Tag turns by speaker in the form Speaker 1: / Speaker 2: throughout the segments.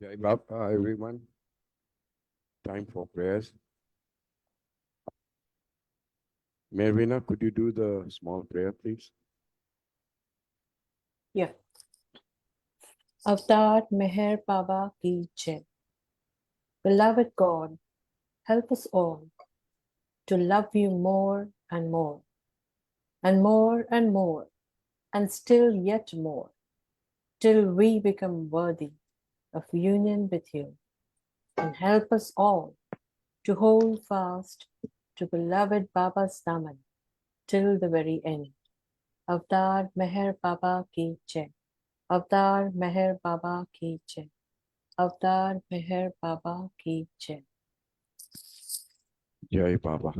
Speaker 1: Jai Baba, everyone. Time for prayers. MeherVeena, could you do the small prayer, please?
Speaker 2: Yeah. Avtar Meher Baba Ki Jai. Beloved God, help us all to love you more and more, and more and more, and still yet more, till we become worthy of union with you. And help us all to hold fast to beloved Baba's Daman till the very end. Avtar Meher Baba Ki Jai. Avtar Meher Baba Ki Jai. Avtar Meher Baba Ki Jai.
Speaker 1: Jai Baba.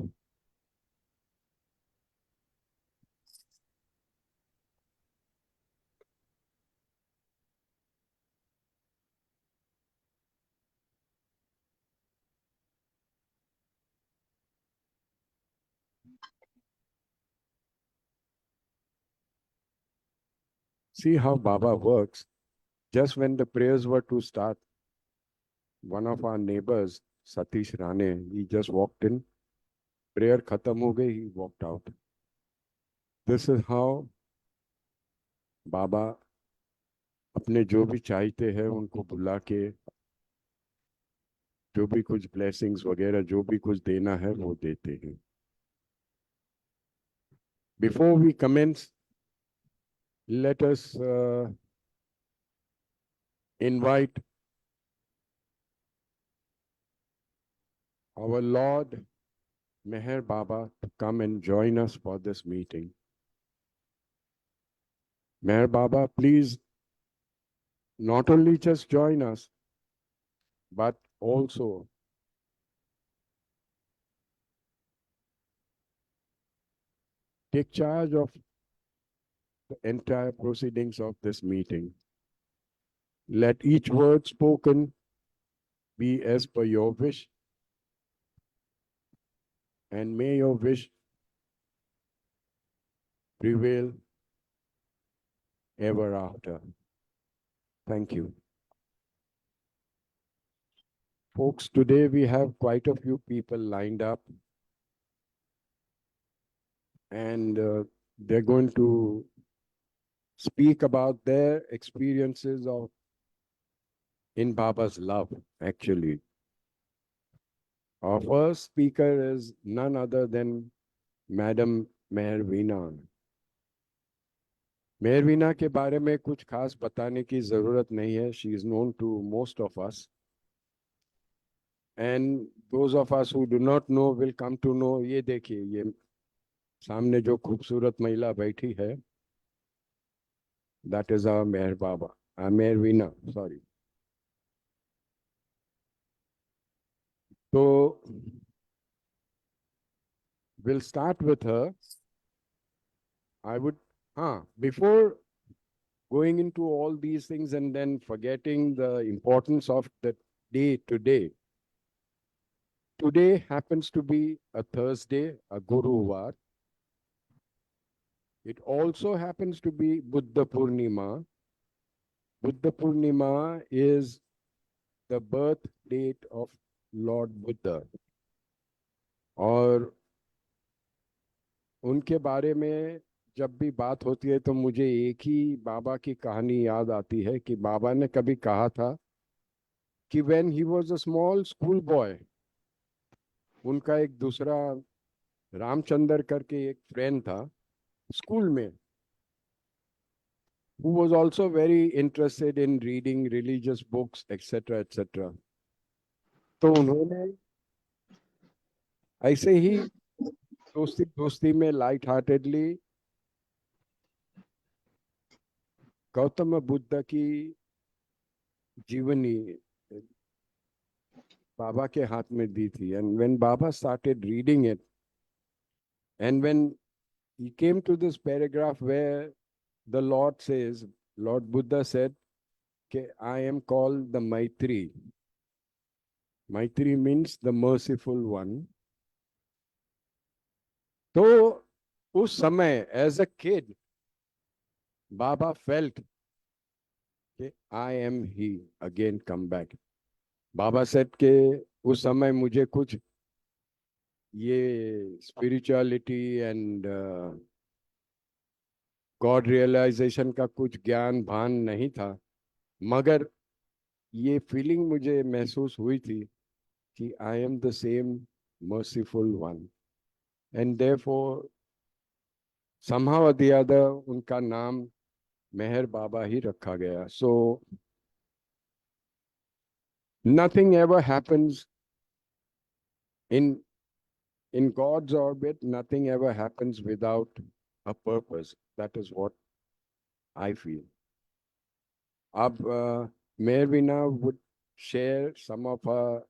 Speaker 1: See how Baba works. Just when the prayers were to start, one of our neighbors, Satish Rane, he just walked in. Prayer khatam ho gayi, he walked out. This is how Baba अपने जो भी चाहते हैं उनको बुला के जो भी कुछ ब्लेसिंग्स वगैरह जो भी कुछ देना है वो देते हैं. Before we commence, let us invite our Lord Meher Baba to come and join us for this meeting. Meher Baba, please not only just join us, but also take charge of the entire proceedings of this meeting. Let each word spoken be as per your wish, and may your wish prevail ever after. Thank you. Folks, today we have quite a few people lined up, and they're going to speak about their experiences of in Baba's love, actually. Our first speaker is none other than Madam MeherVeena. MeherVeena के बारे में कुछ खास बताने की जरूरत नहीं है. She is known to most of us. And those of us who do not know will come to know. ये देखिए, ये सामने जो खूबसूरत महिला बैठी है, that is our Meher Baba, MeherVeena, sorry. So we'll start with her. I would, before going into all these things and then forgetting the importance of the day today. Today happens to be a Thursday, a Guruvar. It also happens to be Buddha Purnima. Buddha Purnima is the birth date of Lord Buddha. और उनके बारे में जब भी बात होती है तो मुझे एक ही बाबा की कहानी याद आती है कि बाबा ने कभी कहा था कि when he was a small school boy, उनका एक दूसरा रामचंद्र करके एक फ्रेंड था स्कूल में, who was also very interested in reading religious books, etc., etc. तो उन्होंने ऐसे ही दोस्ती दोस्ती में लाइट हार्टेडली गौतम बुद्ध की जीवनी बाबा के हाथ में दी थी. And when Baba started reading it, and when he came to this paragraph where the Lord says, Lord Buddha said, okay, I am called the Maitri. Maitri means the merciful one. तो उस समय as a kid, Baba felt कि I am he again come back. बाबा सेठ के उस समय मुझे कुछ ये स्पिरिचुअलिटी एंड गॉड रियलाइजेशन का कुछ ज्ञान भान नहीं था, मगर ये फीलिंग मुझे महसूस हुई थी कि I am the same merciful one, and therefore somehow or the other उनका नाम मेहर बाबा ही रखा गया. So nothing ever happens in God's orbit. Nothing ever happens without a purpose. That is what I feel. Ab MeherVeena would share some of her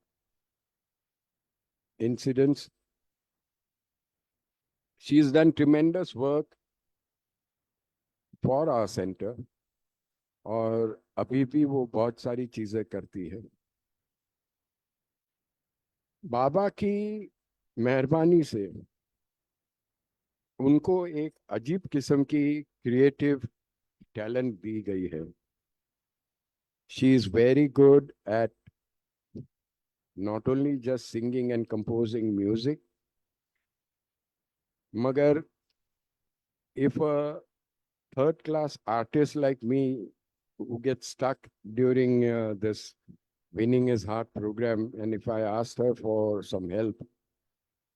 Speaker 1: incidents. She's done tremendous work for our center, और अभी भी वो बहुत सारी चीजें करती है. बाबा की मेहरबानी से उनको एक अजीब किस्म की क्रिएटिव टैलेंट दी गई है. She is very good at not only just singing and composing music, मगर if a third class artist like me who gets stuck during this winning his heart program, and if I asked her for some help,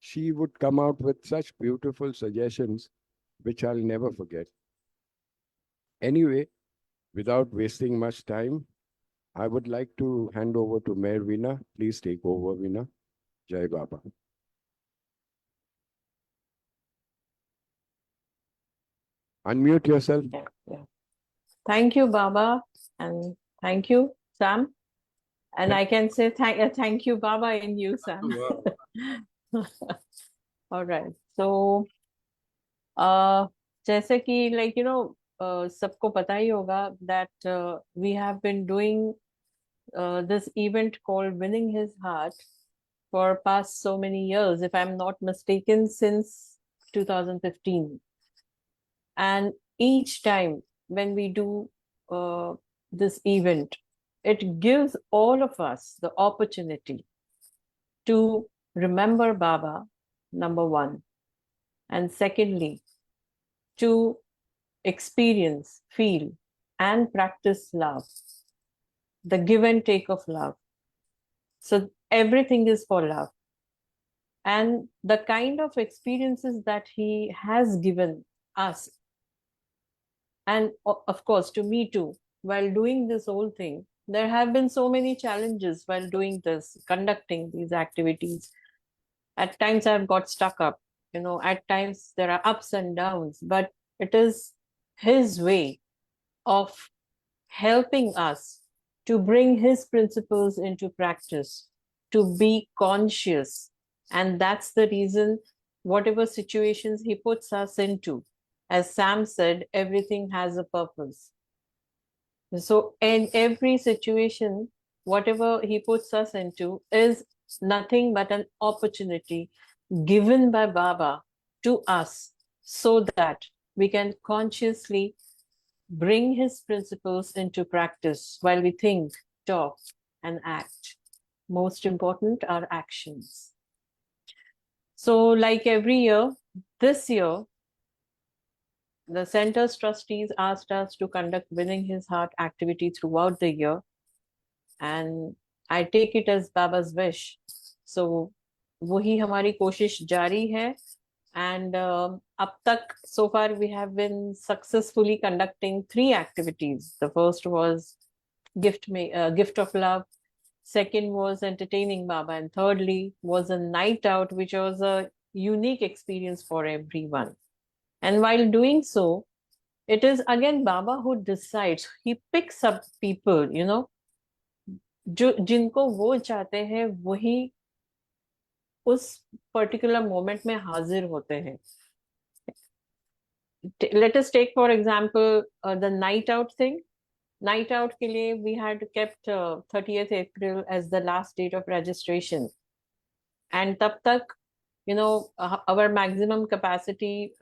Speaker 1: she would come out with such beautiful suggestions which I'll never forget. Anyway, without wasting much time, I would like to hand over to MeherVeena. Please take over, Veena. Jai Baba. Unmute yourself.
Speaker 2: Yeah. Thank you, Baba, and thank you, Sam. And I can say thank you, Baba, in you, Sam. All right. So, जैसे कि सबको पता ही होगा that we have been doing this event called Winning His Heart for past so many years, if I'm not mistaken, since 2015. And each time when we do this event, it gives all of us the opportunity to remember Baba, number one, and secondly, to experience, feel, and practice love, the give and take of love. So everything is for love. And the kind of experiences that he has given us, and of course to me too, while doing this whole thing, there have been so many challenges while doing this, conducting these activities. At times I've got stuck up, at times there are ups and downs, but it is his way of helping us to bring his principles into practice, to be conscious. And that's the reason, whatever situations he puts us into, as Sam said, everything has a purpose. So in every situation, whatever he puts us into is nothing but an opportunity given by Baba to us, so that we can consciously bring his principles into practice while we think, talk, and act. Most important are actions. So, like every year, this year, the center's trustees asked us to conduct Winning His Heart activity throughout the year. And I take it as Baba's wish. So, वही हमारी कोशिश जारी है. And up tak, so far we have been successfully conducting 3 activities. The first was gift of love. Second was entertaining Baba, and thirdly was a night out, which was a unique experience for everyone. And while doing so, it is again Baba who decides. He picks up people, जिनको वो चाहते हैं वही उस particular moment में हाजिर होते हैं. Let us take for example the night out thing. Night out के लिए we had kept 30th April as the last date of registration, and तब तक our maximum capacity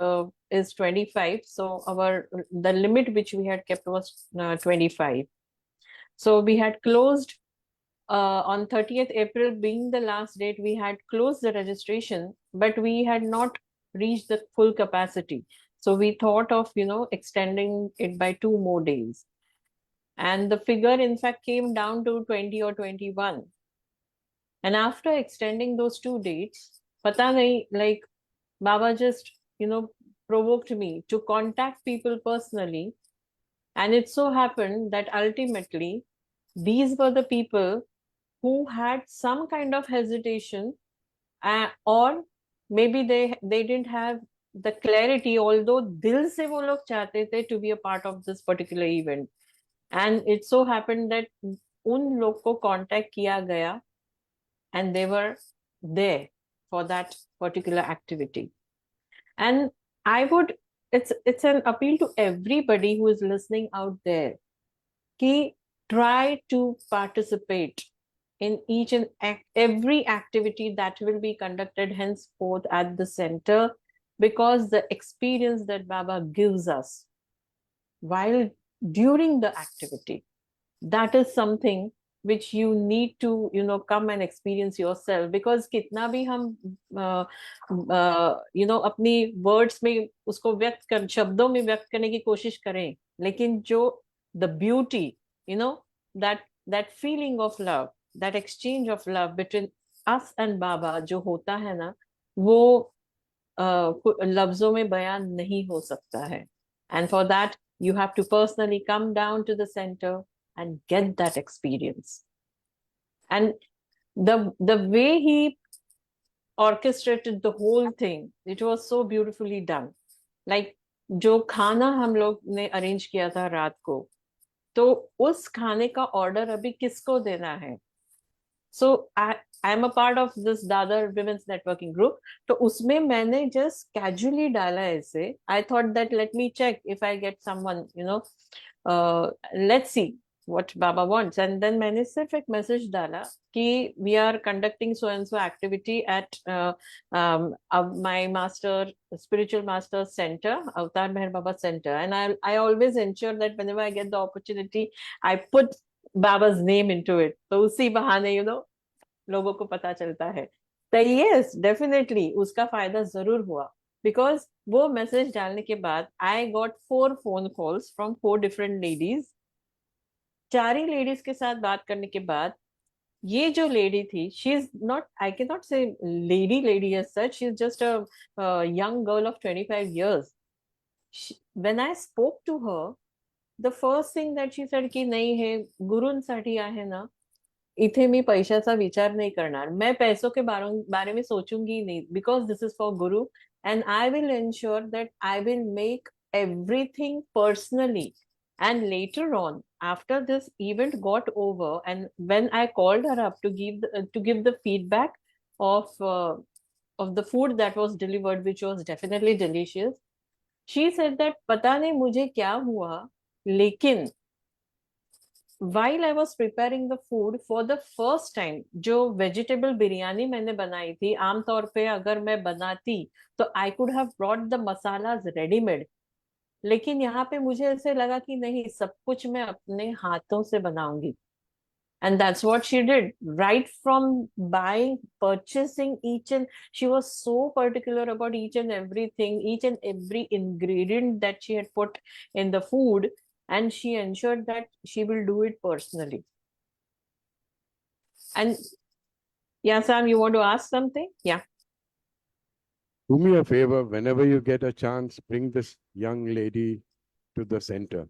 Speaker 2: is 25, so the limit which we had kept was 25. So we had closed on 30th April being the last date, we had closed the registration, but we had not reached the full capacity. So we thought of, extending it by 2 more days. And the figure, in fact, came down to 20 or 21. And after extending those 2 dates, pata nahi, like Baba just, provoked me to contact people personally. And it so happened that ultimately, these were the people who had some kind of hesitation, or maybe they didn't have the clarity, although dil se wo log chahte the to be a part of this particular event. And it so happened that un log ko contact kiya gaya, and they were there for that particular activity. And I would, it's an appeal to everybody who is listening out there, ki try to participate in each and every activity that will be conducted henceforth at the center, because the experience that Baba gives us while during the activity, that is something which you need to come and experience yourself. Because kitna bhi hum अपनी words में उसको व्यक्त कर, शब्दों में व्यक्त करने की कोशिश करें, लेकिन जो the beauty, that feeling of love, that exchange of love between us and Baba जो होता है ना, वो लफ्जों में बयान नहीं हो सकता है. And for that you have to personally come down to the center and get that experience. And the way he orchestrated the whole thing, it was so beautifully done. Like जो खाना हम लोग ने अरेंज किया था रात को, तो उस खाने का ऑर्डर अभी किसको देना है. So I am a part of this Dadar women's networking group. तो उसमें मैंने जस्ट कैजुअली डाला ऐसे, I thought that let me check if I get someone, let's see what Baba wants. And then मैंने सिर्फ एक मैसेज डाला कि we are conducting so and so activity at my master, spiritual master center, Avatar Meher Baba center. And I always ensure that whenever I get the opportunity, I put Baba's name into it. तो उसी बहाने लोगों को पता चलता है. तो yes, definitely उसका फायदा जरूर हुआ. Because वो मैसेज डालने के बाद I got 4 phone calls from 4 different ladies. 4 he ladies के साथ बात करने के बाद ये जो लेडी थी, she is not, I can not say lady as such, she is just a young girl of 25 years. When I spoke to her, the first thing that she said की नाही हे गुरूंसाठी आहे ना, इथे मी पैशाचा विचार नाही करणार, मैं पैसों के बारे में सोचूंगी नहीं, because this is for Guru and I will ensure that I will make everything personally. And later on, after this event got over, and when I called her up to give the feedback of the food that was delivered, which was definitely delicious, she said that पता नहीं मुझे क्या हुआ, लेकिन while I was preparing the food for the first time, जो vegetable biryani मैंने बनाई थी, आमतौर पे अगर मैं बनाती तो I could have brought the masalas ready-made. लेकिन यहाँ पे मुझे ऐसे लगा कि नहीं, सब कुछ मैं अपने हाथों से बनाऊंगी. And that's what she did. Right from buying, purchasing each and she was so particular about each and everything, each and every ingredient that she had put in the food, and she ensured that she will do it personally. And yeah, Sam, you want to ask something? Yeah.
Speaker 1: Do me a favor, whenever you get a chance, bring this young lady to the center.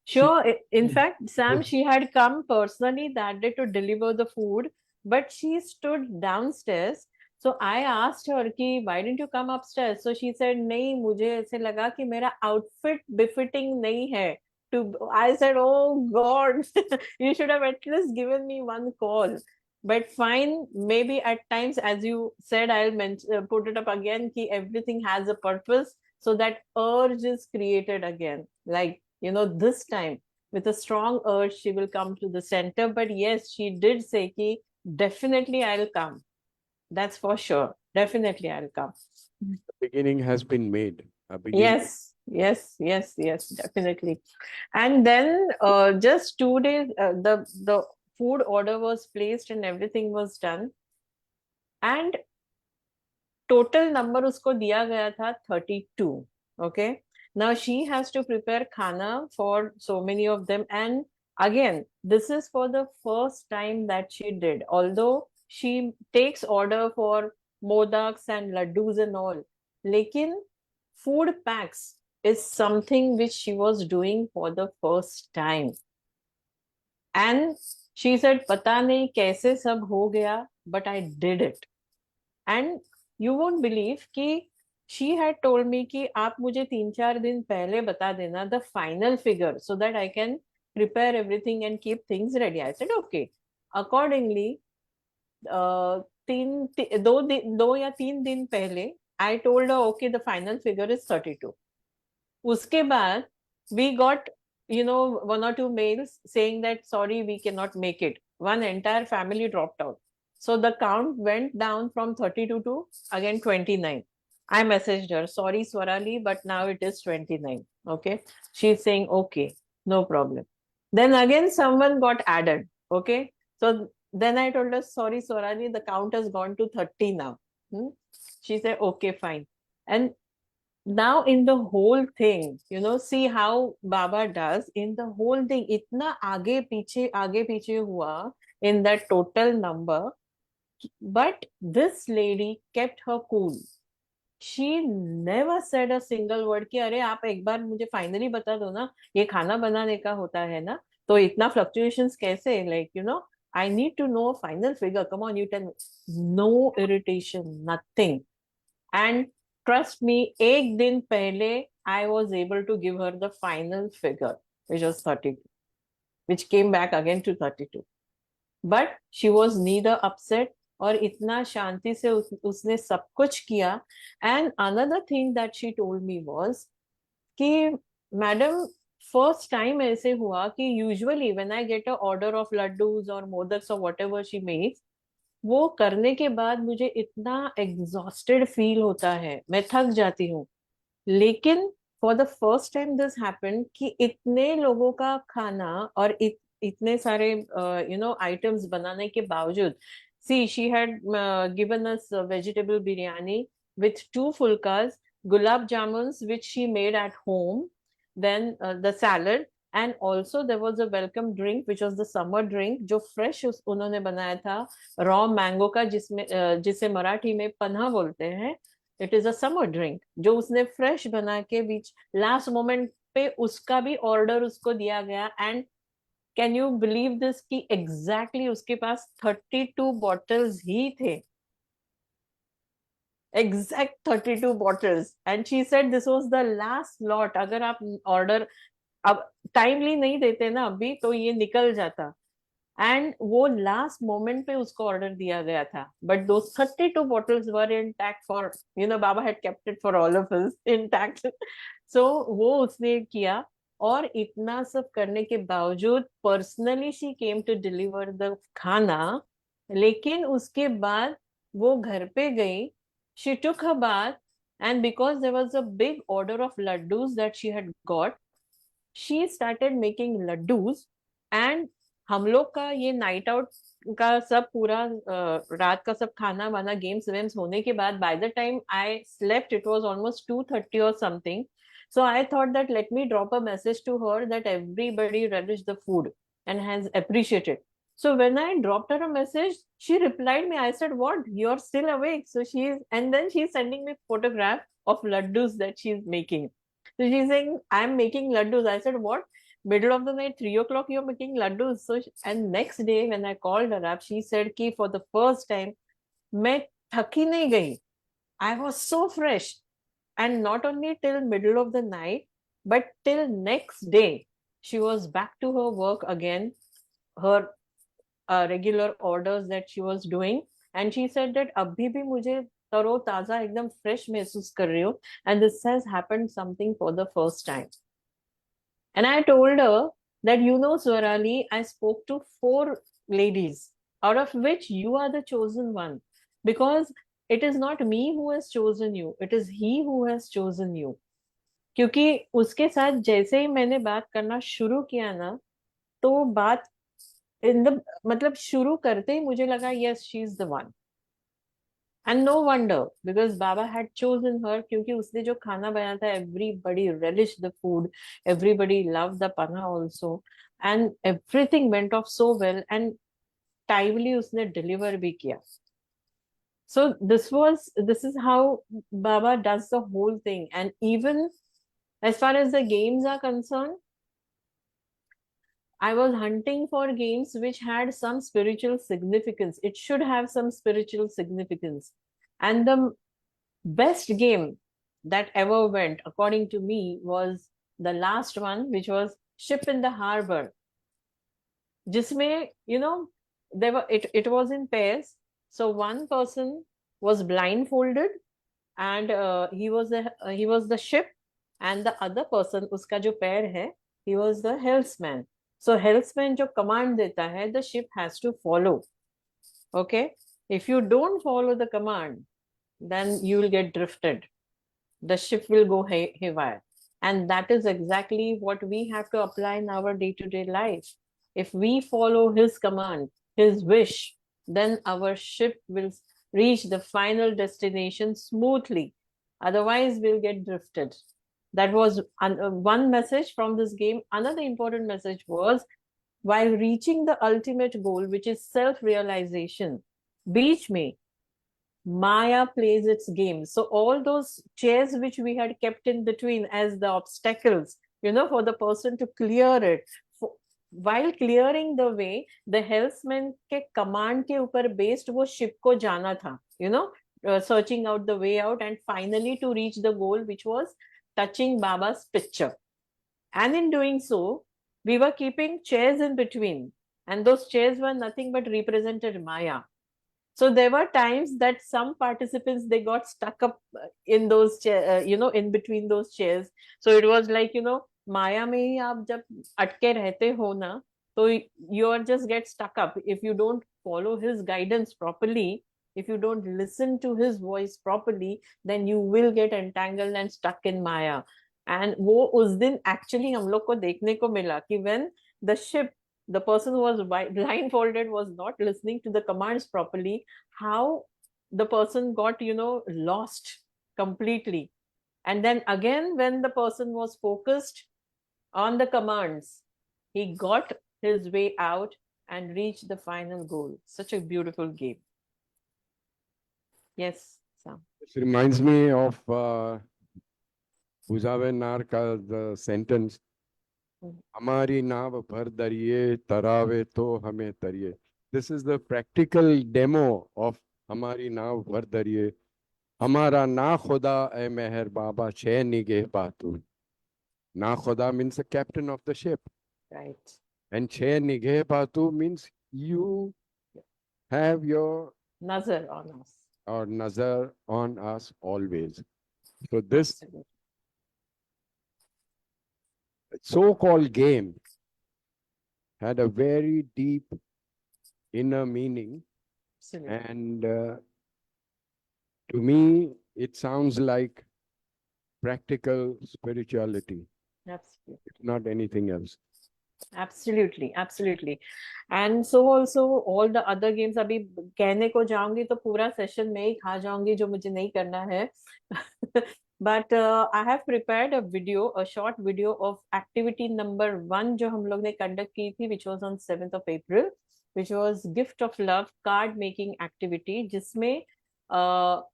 Speaker 2: Sure. In fact, Sam, she had come personally that day to deliver the food, but she stood downstairs. So I asked her कि why didn't you come upstairs? So she said नहीं, मुझे ऐसे लगा कि मेरा outfit befitting नहीं है. I said, oh God, you should have at least given me one call. But fine, maybe at times, as you said, I'll put it up again, कि everything has a purpose. So that urge is created again. Like, this time with a strong urge, she will come to the center. But yes, she did say ki definitely I'll come. That's for sure. Definitely I'll come.
Speaker 1: The beginning has been made.
Speaker 2: Yes. Yes, yes, yes, definitely. And then just 2 days, the food order was placed and everything was done. And total number उसको दिया गया था 32. Okay, now she has to prepare khana for so many of them. And again this is for the first time that she did, although she takes order for modaks and laddoos and all, लेकिन food packs is something which she was doing for the first time. And she said पता नहीं कैसे सब हो गया, but I did it. And you won't believe कि she had told me कि आप मुझे 3-4 दिन पहले बता देना the final figure so that I can prepare everything and keep things ready. I said okay. Accordingly 2 या 3 दिन पहले I told okay the final figure is 32. उसके बाद we got, one or two mails saying that sorry, we cannot make it. One entire family dropped out. So the count went down from 32 to again 29. I messaged her, sorry Swarali, but now it is 29. Okay. She's saying, okay, no problem. Then again, someone got added. Okay. So then I told her, sorry Swarali, the count has gone to 30 now. She said, okay, fine. And now in the whole thing, see how Baba does in the whole thing. Itna आगे पीछे हुआ in that total number, but this lady kept her cool. She never said a single word कि अरे आप एक बार मुझे finally बता दो ना, ये खाना बनाने का होता है ना, तो इतना fluctuations कैसे, like I need to know a final figure, come on, you tell me. No irritation, nothing. And trust me, एक दिन पहले I was able to give her the final figure, which was 32, which came back again to 32. But she was neither upset, और इतना शांति से उसने सब कुछ किया. And another thing that she told me was कि मैडम, फर्स्ट टाइम ऐसे हुआ कि usually when I get a order of laddoos और मोदक्स और व्हाटएवर शी मेक्स, वो करने के बाद मुझे इतना एग्जॉस्टेड फील होता है, मैं थक जाती हूँ. लेकिन for the first time this happened कि इतने लोगों का खाना और इतने सारे आइटम्स बनाने के बावजूद, see she had given us vegetable biryani with two fulkas, gulab jamuns which she made at home, then the salad, and also there was a welcome drink which was the summer drink जो fresh उन्होंने बनाया था raw mango का, जिसे मराठी में पन्हा बोलते हैं. It is a summer drink जो उसने फ्रेश बना के बीच लास्ट मोमेंट पे उसका भी ऑर्डर उसको दिया गया. And can you believe this कि एग्जैक्टली उसके पास 32 बॉटल्स ही थे, exact 32 bottles. And she said this was the last lot, अगर आप ऑर्डर अब टाइमली नहीं देते ना अभी तो ये निकल जाता. एंड वो लास्ट मोमेंट पे उसको ऑर्डर दिया गया था, but though 32 bottles were intact for, Baba had kept it for all of us intact. So वो उसने किया. और इतना सब करने के बावजूद personally she came to deliver the khana. लेकिन उसके बाद वो घर पे गई, she took her bath, and because there was a big order of laddoos that she had got, she started making laddoos. And हम लोग का ये नाइट आउट का सब पूरा रात का सब खाना वाना गेम्स वेम्स होने के बाद, by the time I slept it was almost 2:30 और something. So I thought that let me drop a message to her that everybody relished the food and has appreciated. So when I dropped her a message, she replied me. I said, "What? You're still awake?" So and then she's sending me photograph of laddus that she's making. So she's saying, "I'm making laddus." I said, "What? Middle of the night, 3 o'clock, you're making laddus?" So and next day when I called her up, she said, "Ki for the first time, मैं थकी नहीं गई. I was so fresh." And not only till middle of the night, but till next day, she was back to her work again, her regular orders that she was doing. And she said that abhi bhi mujhe taro taza ekdam fresh महसूस कर रही हूँ. And this has happened something for the first time. And I told her that, Swarali, I spoke to 4 ladies, out of which you are the chosen one. Because it is not me who has chosen you, it is he who has chosen you. क्योंकि उसके साथ जैसे ही मैंने बात करना शुरू किया ना, तो बात इन द मतलब शुरू करते ही मुझे लगा yes she is the one. And no wonder because Baba had chosen her, क्योंकि उसने जो खाना बनाया था everybody relish the food, everybody love the पना also, and everything went off so well, and timely उसने डिलीवर भी किया. So this is how Baba does the whole thing. And even as far as the games are concerned, I was hunting for games which had some spiritual significance. It should have some spiritual significance. And the best game that ever went, according to me, was the last one, which was Ship in the Harbor. Jisme, it was in pairs. So one person was blindfolded, and he was the ship, and the other person, uska jo pair hai, he was the helmsman. So helmsman jo command deta hai, the ship has to follow. Okay, if you don't follow the command, then you will get drifted, the ship will go haywire. And that is exactly what we have to apply in our day-to-day life. If we follow his command, his wish, then our ship will reach the final destination smoothly. Otherwise, we'll get drifted. That was one message from this game. Another important message was, while reaching the ultimate goal, which is self-realization, beach mein Maya plays its game. So all those chairs which we had kept in between as the obstacles, for the person to clear it, while clearing the way, the helmsman के command के ऊपर based वो ship को जाना था, searching out the way out, and finally to reach the goal, which was touching Baba's picture. And in doing so, we were keeping chairs in between, and those chairs were nothing but represented Maya. So there were times that some participants, they got stuck up in those in between those chairs. So it was like, Maya में ही आप जब अटके रहते हो ना, तो you are just get stuck up if you don't follow his guidance properly. If you don't listen to his voice properly, then you will get entangled and stuck in Maya. And वो उस दिन actually हम लोग को देखने को मिला कि when the ship, the person who was blindfolded, was not listening to the commands properly, how the person got, lost completely. And then again, when the person was focused on the commands, he got his way out and reached the final goal. Such a beautiful game. Yes, Sam.
Speaker 1: This reminds me of Buzawe Nar ka the sentence, हमारी नाव भर दरिए तरावे तो हमें तरिए. This is the practical demo of हमारी नाव भर दरिए. हमारा ना खुदा ए मेहर बाबा छे निगे पातू. Na Khoda means the captain of the ship.
Speaker 2: Right.
Speaker 1: And Che Nighe Patu means you have your
Speaker 2: Nazar on us.
Speaker 1: or nazar on us always. So this so-called game had a very deep inner meaning.
Speaker 2: Absolutely.
Speaker 1: And to me, it sounds like practical spirituality.
Speaker 2: Absolutely.
Speaker 1: It's not anything else.
Speaker 2: Absolutely, absolutely. And so also all the other games, अभी कहने को जाऊंगी तो पूरा session में ही खा जाऊंगी, जो मुझे नहीं करना है. But I have prepared a video, a short video of activity number 1 जो हम लोग ने conduct की थी, which was on 7th of April, which was gift of love card making activity, जिसमें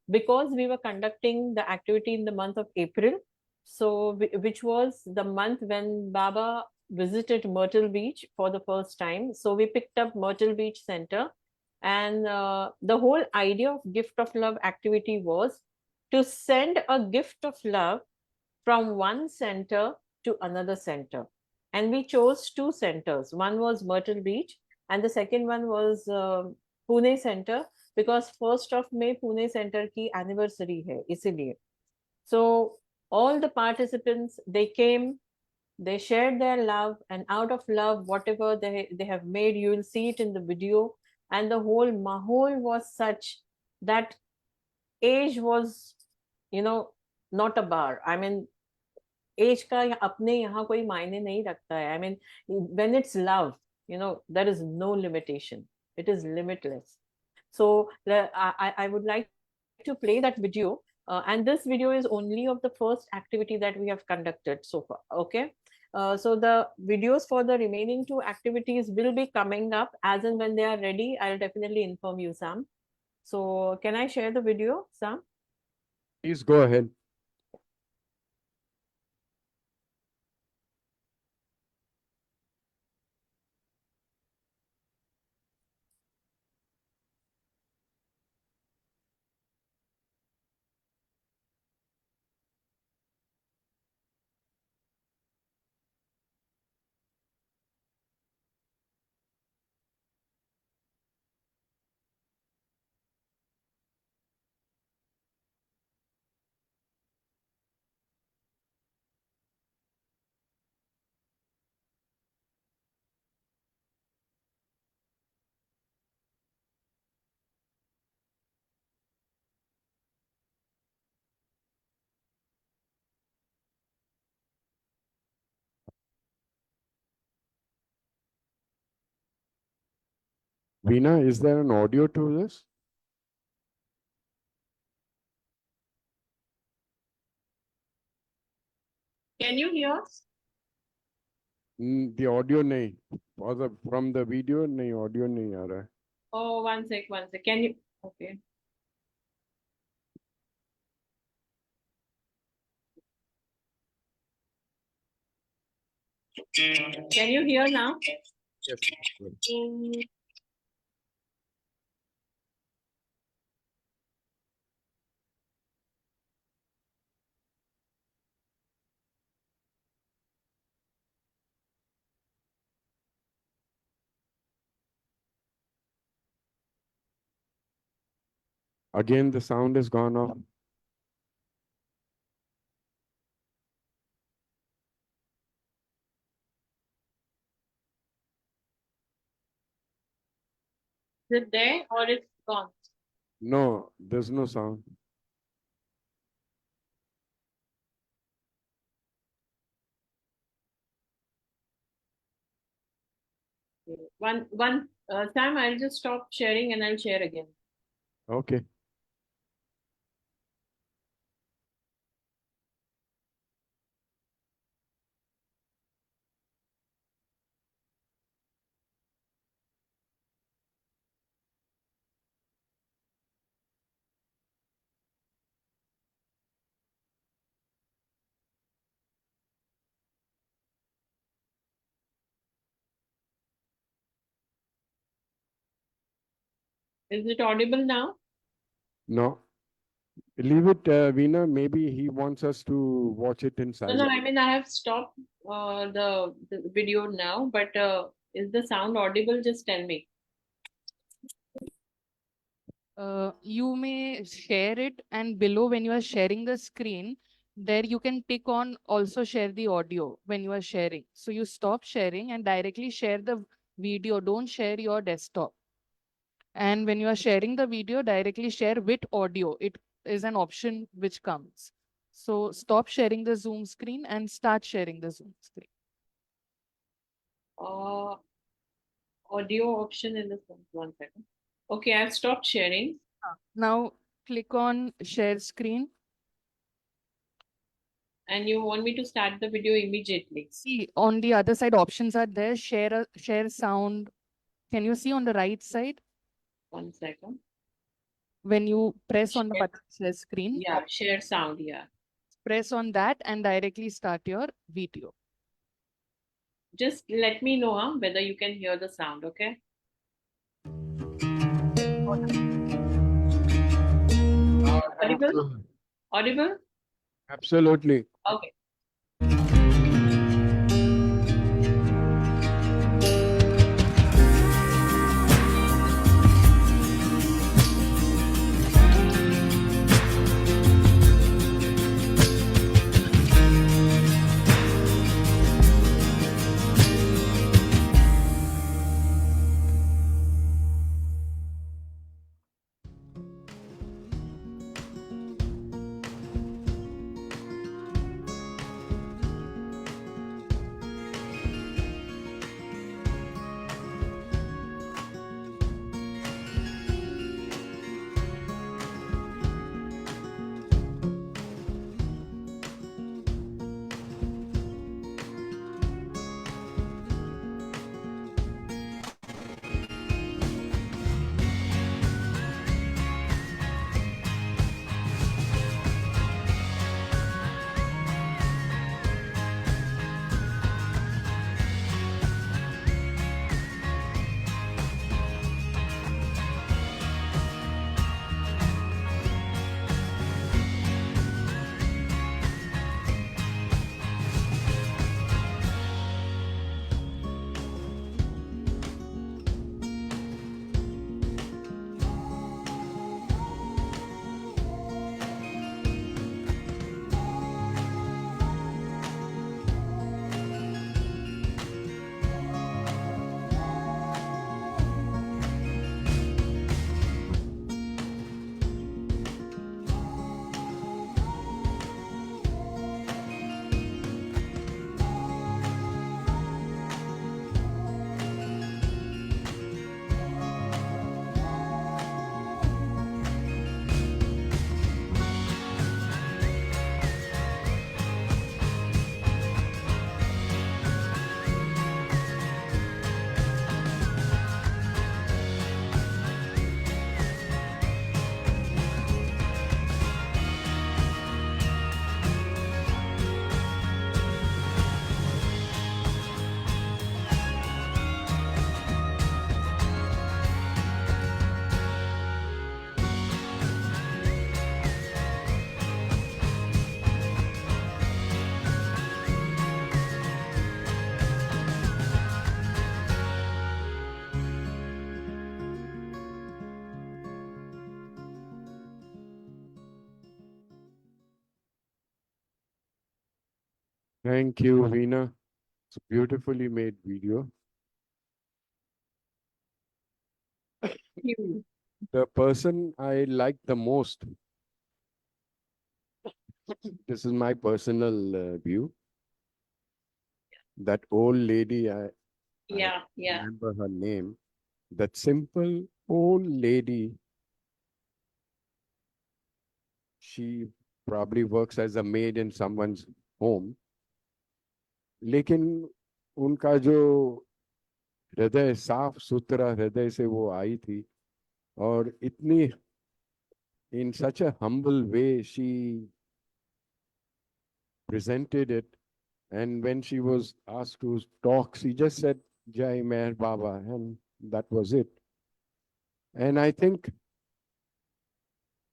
Speaker 2: because we were conducting the activity in the month of April, so which was the month when Baba visited Myrtle Beach for the first time. So we picked up Myrtle Beach Center, and the whole idea of gift of love activity was to send a gift of love from one center to another center. And we chose 2 centers. One was Myrtle Beach, and the second one was Pune Center, because 1st of May Pune Center की anniversary है, इसीलिए. So all the participants, they came, they shared their love, and out of love, whatever they have made, you will see it in the video. And the whole mahol was such that age was, not a bar. I mean, age का अपने यहाँ कोई मायने नहीं रखता है. I mean, when it's love, there is no limitation. It is limitless. So I would like to play that video. And this video is only of the first activity that we have conducted so far. Okay. So the videos for the remaining two activities will be coming up as and when they are ready. I'll definitely inform you, Sam. So can I share the video, Sam?
Speaker 1: Please go ahead. Veena, is there an audio to this?
Speaker 2: Can you hear?
Speaker 1: The audio नहीं. From the video नहीं, audio नहीं आ रहा है.
Speaker 2: Oh, one sec, one sec. Can you? Okay. Can you hear now?
Speaker 1: Yes. Again, the sound is gone off.
Speaker 2: Is it there or it's gone?
Speaker 1: No, there's no sound.
Speaker 2: Sam, I'll just stop sharing and I'll share again.
Speaker 1: Okay.
Speaker 2: Is it audible now?
Speaker 1: No. Leave it, Veena. Maybe he wants us to watch it in
Speaker 2: No,
Speaker 1: silence.
Speaker 2: I mean, I have stopped the video now, but is the sound audible? Just tell me.
Speaker 3: You may share it, and below when you are sharing the screen, there you can tick on also share the audio when you are sharing. So you stop sharing and directly share the video. Don't share your desktop. And when you are sharing the video, directly share with audio. It is an option which comes. So stop sharing the Zoom screen and start sharing the Zoom screen.
Speaker 2: Audio option in the front. 1 second. Okay, I've stopped sharing.
Speaker 3: Now click on share screen.
Speaker 2: And you want me to start the video immediately?
Speaker 3: See, on the other side, options are there. Share sound. Can you see on the right side?
Speaker 2: 1 second.
Speaker 3: When you press on the
Speaker 2: Share.
Speaker 3: button share screen,
Speaker 2: Yeah, share sound. Yeah.
Speaker 3: press on that and directly start your video.
Speaker 2: Just let me know whether you can hear the sound, okay? Audible? Audible?
Speaker 1: Absolutely.
Speaker 2: Okay.
Speaker 1: Thank you, Veena. It's a beautifully made video.
Speaker 2: You.
Speaker 1: The person I like the most, this is my personal view, that old lady, I
Speaker 2: Yeah, yeah.
Speaker 1: remember her name, that simple old lady, she probably works as a maid in someone's home, लेकिन उनका जो हृदय साफ सुथरा हृदय से वो आई थी और इतनी in such a humble way she presented it, and when she was asked to talk she just said Jai Meher Baba, and that was it. And I think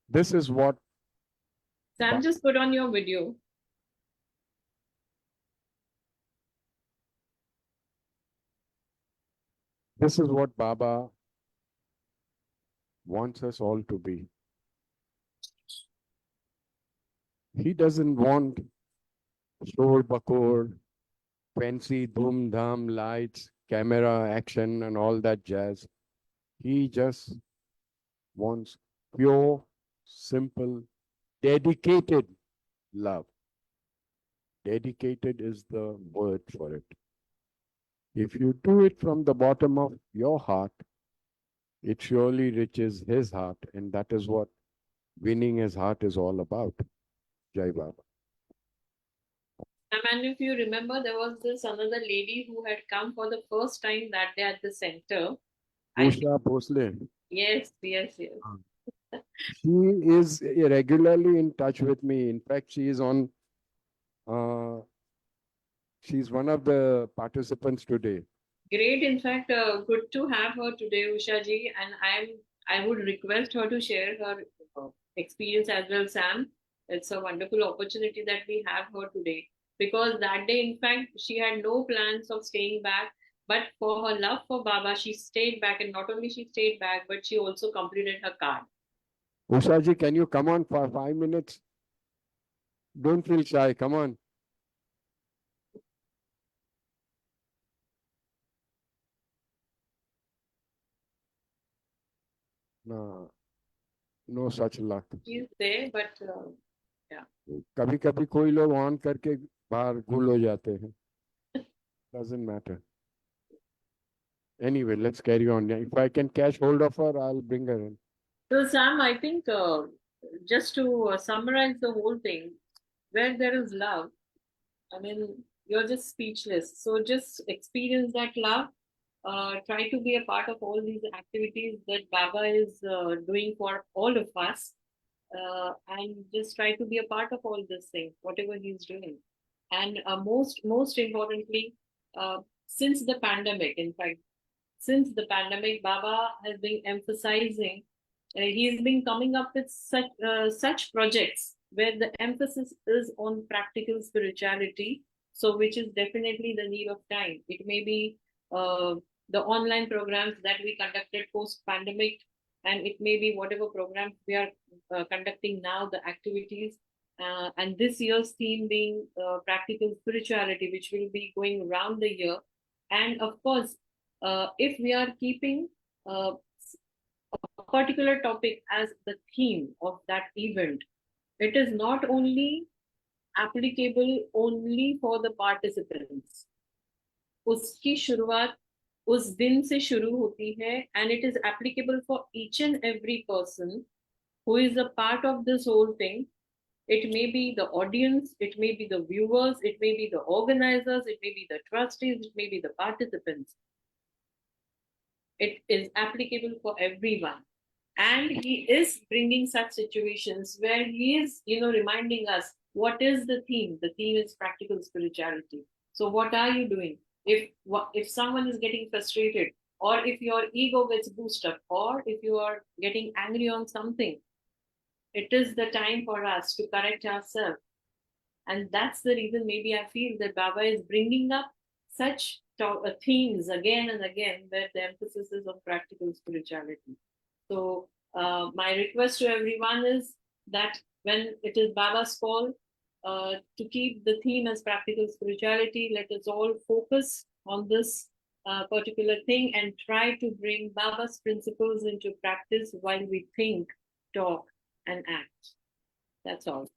Speaker 1: this is what
Speaker 2: Sam, just put on your video.
Speaker 1: this is what Baba wants us all to be. He doesn't want shor bakor, fancy dhoom dham lights, camera action, and all that jazz. He just wants pure, simple, dedicated love. Dedicated is the word for it. If you do it from the bottom of your heart, it surely reaches his heart, and that is what winning his heart is all about. Jai Baba.
Speaker 2: And if you remember, there was this another lady who had come for the first time that day at the center. I think,
Speaker 1: Usha Bhosle.
Speaker 2: yes, yes, yes.
Speaker 1: She is regularly in touch with me. In fact, uh, she's one of the participants today.
Speaker 2: Great. In fact, good to have her today, Usha ji. And I would request her to share her experience as well, Sam. It's a wonderful opportunity that we have her today because that day, in fact, she had no plans of staying back. But for her love for Baba, she stayed back, and not only she stayed back, but she also completed her card.
Speaker 1: Usha ji, can you come on for 5 minutes? Don't feel shy. Come on. No, no such luck.
Speaker 2: She's there, but yeah.
Speaker 1: कभी कभी कोई लोग on करके बाहर गुल हो जाते हैं. Doesn't matter. Anyway, let's carry on. If I can catch hold of her, I'll bring her in.
Speaker 2: So, Sam, I think just to summarize the whole thing, where there is love, I mean, you're just speechless. So just experience that love. Try to be a part of all these activities that Baba is doing for all of us. And just try to be a part of all this thing, whatever he's doing. And most importantly, since the pandemic, in fact, since the pandemic, Baba has been emphasizing, he has been coming up with such projects where the emphasis is on practical spirituality. So, which is definitely the need of time. It may be the online programs that we conducted post pandemic, and it may be whatever programs we are conducting now, the activities. And this year's theme being practical spirituality, which will be going around the year. And of course, if we are keeping uh, a particular topic as the theme of that event, it is not only applicable only for the participants. उसकी शुरुआत उस दिन से शुरू होती है and it is applicable for each and every person who is a part of this whole thing. It may be the audience, it may be the viewers, it may be the organizers, it may be the trustees, it may be the participants. It is applicable for everyone. And he is bringing such situations where he is, reminding us what is the theme. The theme is practical spirituality. So what are you doing if someone is getting frustrated, or if your ego gets boosted up, or if you are getting angry on something? It is the time for us to correct ourselves. And that's the reason maybe I feel that Baba is bringing up such themes again and again where the emphasis is on practical spirituality. So my request to everyone is that when it is Baba's call, To keep the theme as practical spirituality, let us all focus on this particular thing and try to bring Baba's principles into practice while we think, talk, and act. That's all.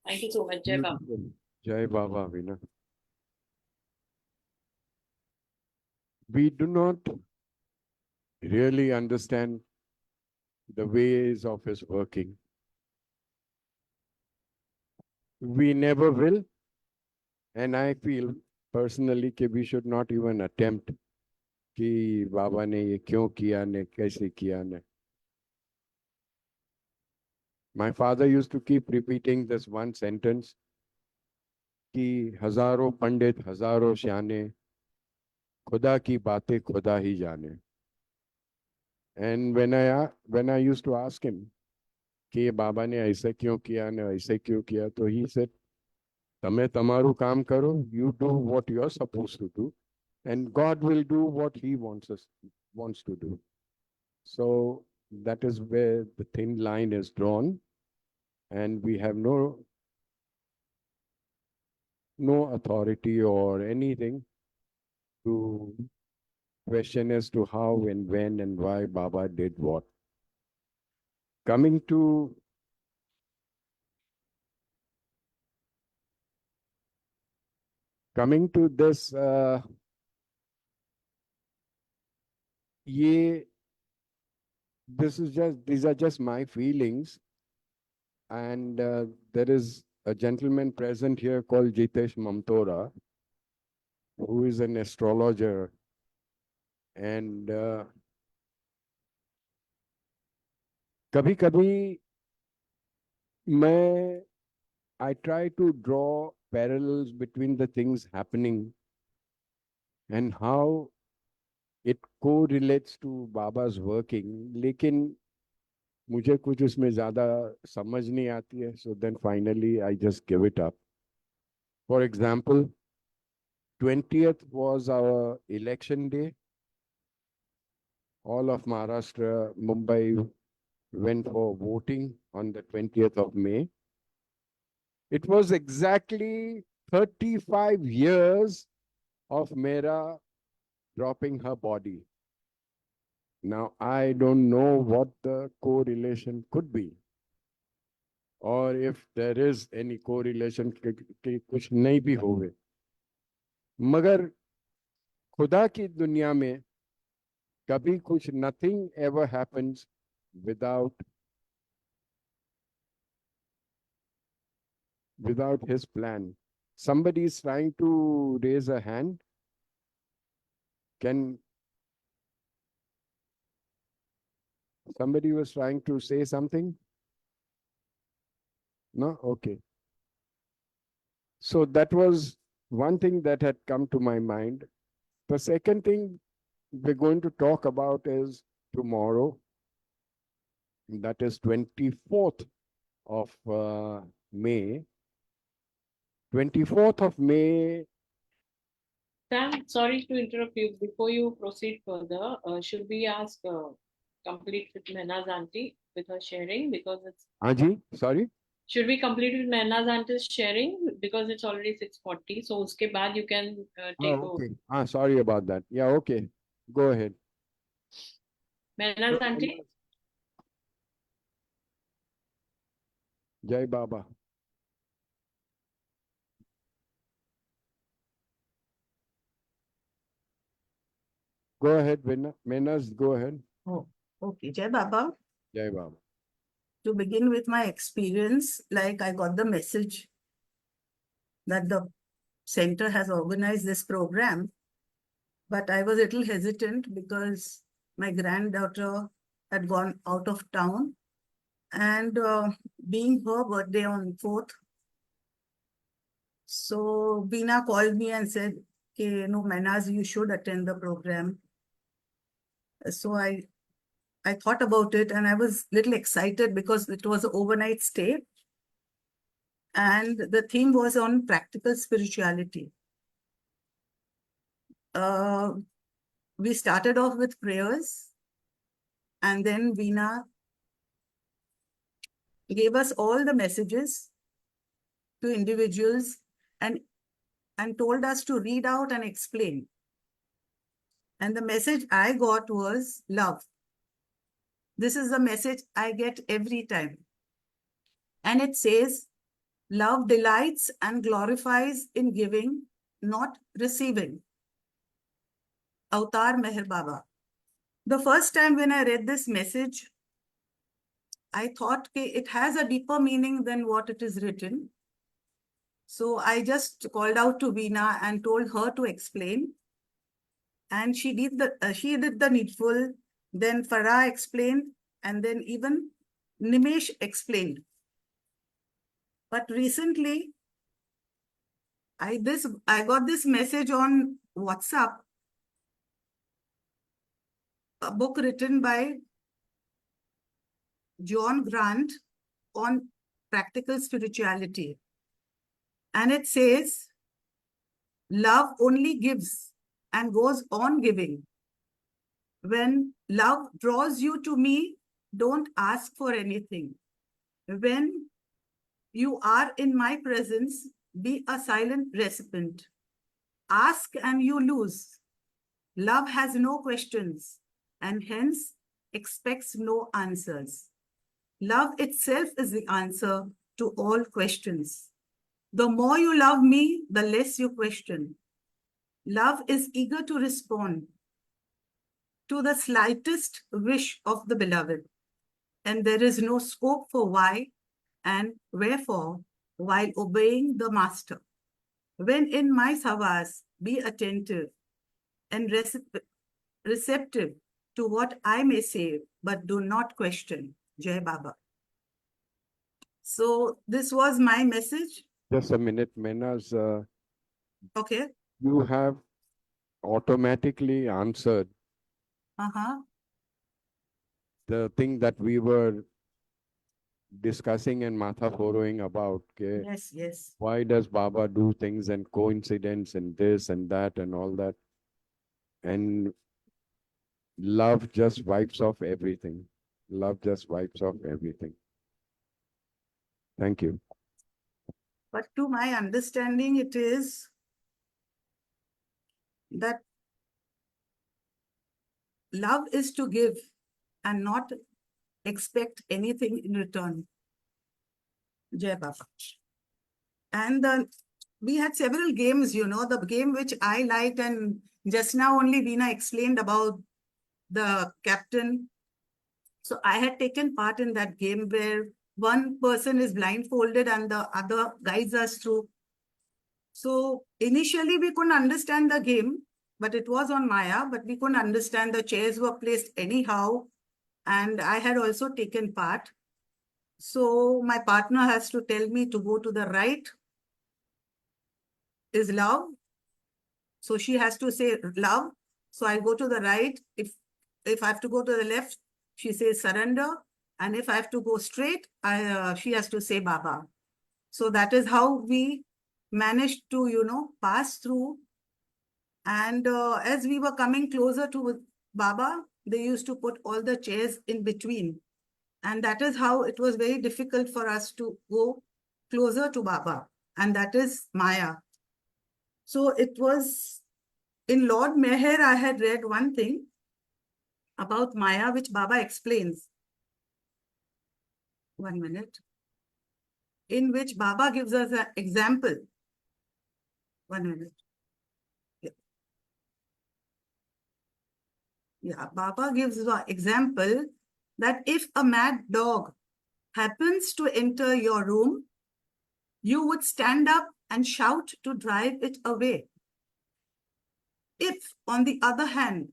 Speaker 2: Thank you so much, Jai Baba.
Speaker 1: Beautiful. Jai Baba, Veena. We do not really understand the ways of his working. We never will. And I feel personally that we should not even attempt कि बाबा ने ये क्यों किया ने कैसे किया ने. My father used to keep repeating this one sentence कि हजारों पंडित हजारों श्याने खुदा की बातें खुदा ही जाने. And when I used to ask him कि ये बाबा ने ऐसे क्यों किया ने ऐसे क्यों किया, तो he said તમે તમારું કામ કરો, you do what you are supposed to do, and God will do what he wants to do. So that is where the thin line is drawn, and we have no authority or anything to question as to how and when and why Baba did what. Coming to this, these are just my feelings, and there is a gentleman present here called Jitesh Mamtora, who is an astrologer, and kabhi I try to draw parallels between the things happening and how it correlates to Baba's working, लेकिन मुझे कुछ उसमें ज़्यादा समझ नहीं आती है, so then finally I just give it up. For example, 20th was our election day. All of Maharashtra, Mumbai went for voting on the 20th of May. It was exactly 35 years of Mera dropping her body. Now, I don't know what the correlation could be, or if there is any correlation कि कुछ नहीं भी होवे. मगर खुदा की दुनिया में कभी कुछ nothing ever happens without his plan. Somebody is trying to raise a hand. Can somebody was trying to say something? No? Okay. So that was one thing that had come to my mind. The second thing we're going to talk about is tomorrow. That is 24th of May. 24th of May.
Speaker 2: Sam, sorry to interrupt you. Before you proceed further, should we ask complete with Mena's auntie with her sharing, because it's
Speaker 1: Aji, sorry.
Speaker 2: Should we complete with Mena's auntie's sharing because it's already 6:40? So uske baad you can take over.
Speaker 1: Okay. Sorry about that. Yeah, okay. Go ahead.
Speaker 2: Mena's auntie.
Speaker 1: Jai Baba. Go ahead, Menas, go ahead.
Speaker 4: Oh, okay. Jai Baba.
Speaker 1: Jai Baba.
Speaker 4: To begin with my experience, like I got the message that the center has organized this program, but I was a little hesitant because my granddaughter had gone out of town, and being her birthday on 4th, so Veena called me and said, okay, no, Manaz, you should attend the program. So I thought about it and I was a little excited because it was an overnight stay. And the theme was on practical spirituality. We started off with prayers, and then Veena gave us all the messages to individuals and told us to read out and explain. And the message I got was love. This is the message I get every time. And it says, love delights and glorifies in giving, not receiving. Avatar Meher Baba. The first time when I read this message, I thought it has a deeper meaning than what it is written. So I just called out to Veena and told her to explain. And she did the needful. Then Farah explained, and then even Nimesh explained. But recently, I got this message on WhatsApp, a book written by John Grant on practical spirituality. And it says, love only gives and goes on giving. When love draws you to me, don't ask for anything. When you are in my presence, be a silent recipient. Ask and you lose. Love has no questions and hence expects no answers. Love itself is the answer to all questions. The more you love me, the less you question. Love is eager to respond to the slightest wish of the beloved, and there is no scope for why and wherefore while obeying the master. When in my savas, be attentive and receptive to what I may say, but do not question. Jai Baba. So this was my message.
Speaker 1: Just a minute, Menas.
Speaker 4: Okay.
Speaker 1: You have automatically answered the thing that we were discussing and Matha furrowing about. Okay?
Speaker 4: Yes, yes.
Speaker 1: Why does Baba do things and coincidence and this and that and all that? And love just wipes off everything. Love just wipes off everything. Thank you.
Speaker 4: But to my understanding, it is that love is to give and not expect anything in return. Jai Baba. And we had several games, you know, the game which I liked, and just now only Veena explained about the captain. So I had taken part in that game where one person is blindfolded and the other guides us through. So initially we couldn't understand the game, but it was on Maya, but we couldn't understand. The chairs were placed anyhow. And I had also taken part. So my partner has to tell me to go to the right is love. So she has to say love. So I go to the right. If I have to go to the left, she says surrender. And if I have to go straight, she has to say Baba. So that is how we managed to, you know, pass through. And as we were coming closer to Baba, they used to put all the chairs in between. And that is how it was very difficult for us to go closer to Baba. And that is Maya. So it was in Lord Meher, I had read one thing about Maya, which Baba explains. 1 minute. In which Baba gives us an example. 1 minute. Yeah, Baba gives an example that if a mad dog happens to enter your room, you would stand up and shout to drive it away. If, on the other hand,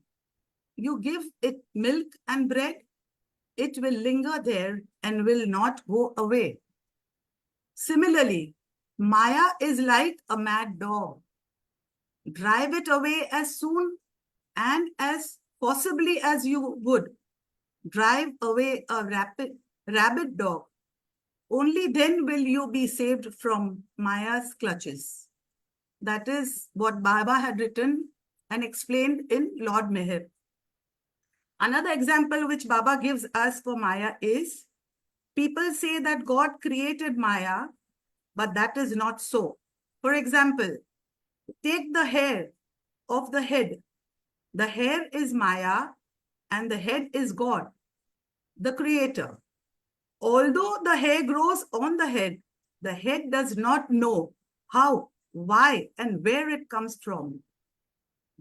Speaker 4: you give it milk and bread, it will linger there and will not go away. Similarly, Maya is like a mad dog. Drive it away as soon and as possibly as you would drive away a rabid dog. Only then will you be saved from Maya's clutches. That is what Baba had written and explained in Lord Meher. Another example which Baba gives us for Maya is, people say that God created Maya but that is not so. For example, take the hair of the head. The hair is Maya and the head is God, the creator. Although the hair grows on the head does not know how, why, and where it comes from.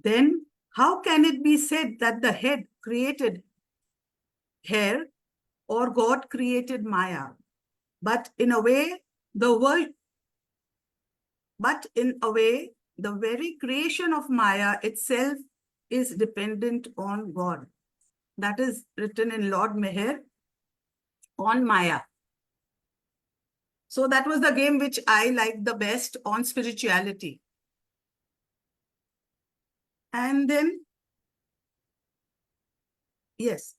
Speaker 4: Then how can it be said that the head created hair or God created Maya? But in a way, the very creation of Maya itself is dependent on God. That is written in Lord Meher on Maya. So that was the game which I liked the best on spirituality. And then, yes.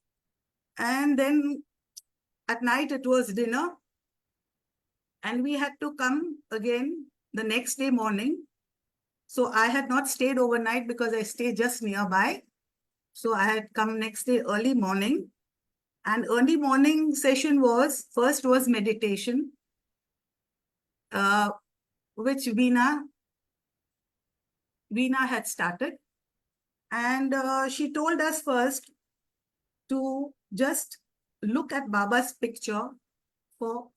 Speaker 4: And then at night it was dinner. And we had to come again the next day morning. So I had not stayed overnight because I stayed just nearby. So I had come next day early morning. And early morning session first was meditation, which Veena had started. And she told us first to just look at Baba's picture for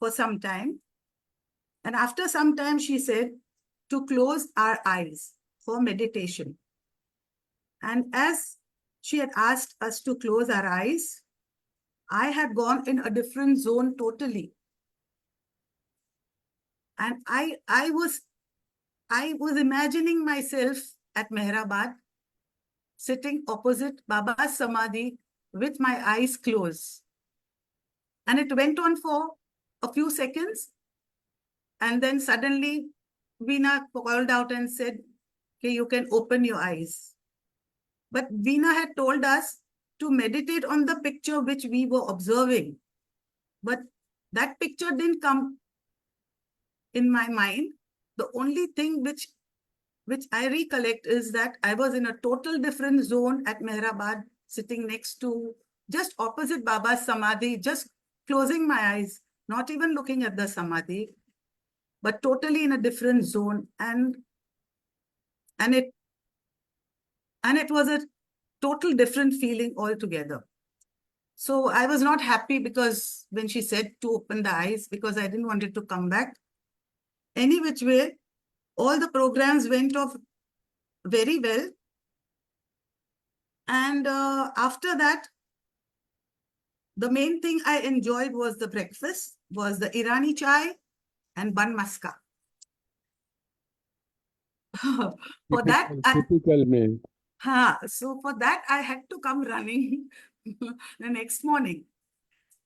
Speaker 4: some time. And after some time, she said to close our eyes for meditation. And as she had asked us to close our eyes, I had gone in a different zone totally. And I was imagining myself at Meherabad, sitting opposite Baba's Samadhi with my eyes closed. And it went on for a few seconds. And then suddenly Veena called out and said, okay, you can open your eyes. But Veena had told us to meditate on the picture which we were observing. But that picture didn't come in my mind. The only thing which I recollect is that I was in a total different zone at Meherabad, sitting next to, just opposite Baba's Samadhi, just closing my eyes, not even looking at the Samadhi, but totally in a different zone. And it was a total different feeling altogether. So I was not happy because when she said to open the eyes, because I didn't want it to come back. Any which way, all the programs went off very well. And after that, the main thing I enjoyed was the breakfast, was the Irani chai and bun maska. For that,
Speaker 1: typical me.
Speaker 4: So for that, I had to come running the next morning.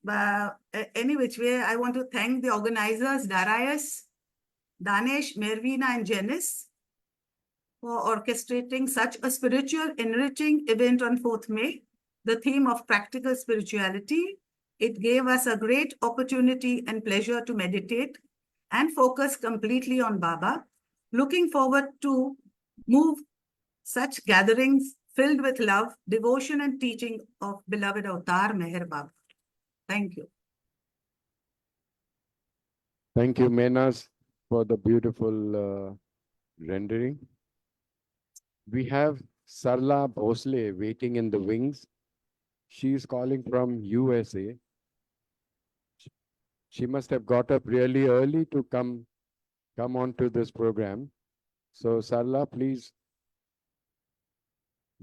Speaker 4: But any which way, I want to thank the organizers, Darius, Danesh, MeherVeena, and Janice for orchestrating such a spiritual, enriching event on 4th May, the theme of practical spirituality. It gave us a great opportunity and pleasure to meditate and focus completely on Baba. Looking forward to move such gatherings filled with love, devotion, and teaching of beloved Avatar Meher Baba. Thank you.
Speaker 1: Thank you, Menas, for the beautiful rendering. We have Sarla Bhosle waiting in the wings. She is calling from USA. She must have got up really early to come on to this program. So Sarla, please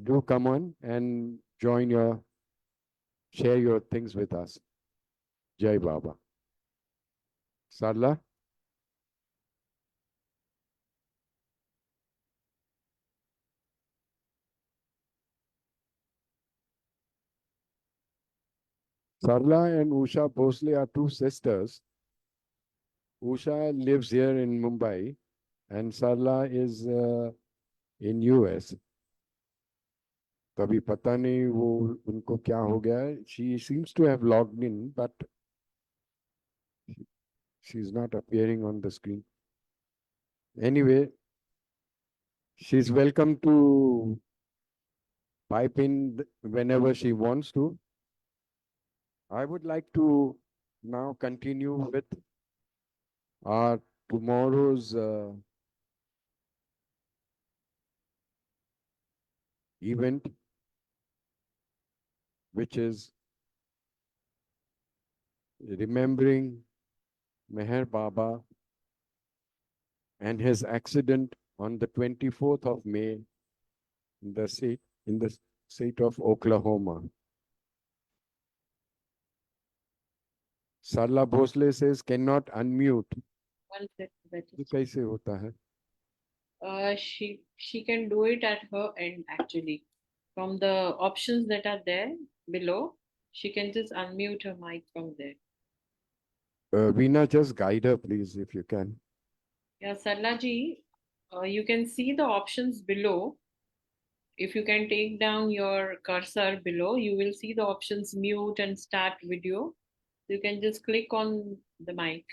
Speaker 1: do come on and share your things with us. Jai Baba. Sarla? Sarla and Usha Bhosle are two sisters. Usha lives here in Mumbai and Sarla is in US. कभी पता नहीं वो उनको क्या हो गया है. She seems to have logged in, but she's not appearing on the screen. Anyway, she's welcome to pipe in whenever she wants to. I would like to now continue with Our tomorrow's event, which is remembering Meher Baba and his accident on the 24th of May in the state of Oklahoma. Sarla Bhosle says cannot unmute.
Speaker 5: One second,
Speaker 1: ये कैसे होता है?
Speaker 5: she can do it at her end actually. From the options that are there below, she can just unmute her mic from there.
Speaker 1: Veena, just guide her, please, if you can.
Speaker 5: Yeah, Sarla ji, you can see the options below. If you can take down your cursor below, you will see the options mute and start video. You can just click on the mic.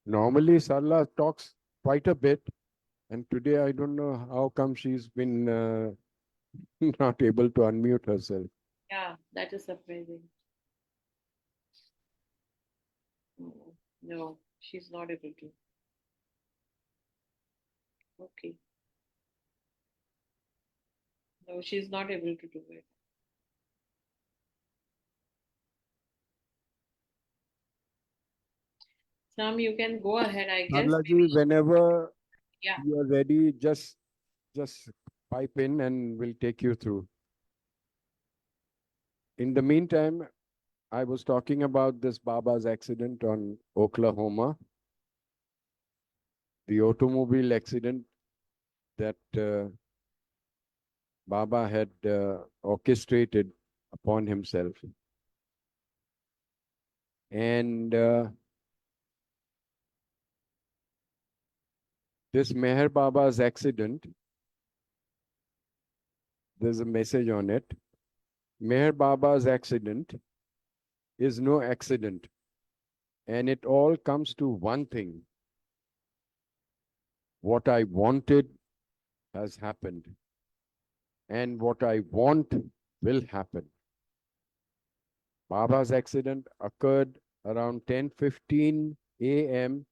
Speaker 1: Normally, Sarla talks quite a bit, and today I don't know how come she's been not able to unmute herself.
Speaker 5: Yeah, that is surprising. No, she's not able to. Okay. No, she's not able to do it. Sam, you can go ahead, I guess.
Speaker 1: Sarla ji, whenever
Speaker 5: Yeah.
Speaker 1: you are ready, just pipe in and we'll take you through. In the meantime, I was talking about this Baba's accident on Oklahoma, the automobile accident that Baba had orchestrated upon himself. And this Meher Baba's accident, there's a message on it. Meher Baba's accident is no accident. And it all comes to one thing. What I wanted has happened. And what I want will happen. Baba's accident occurred around 10:15 a.m.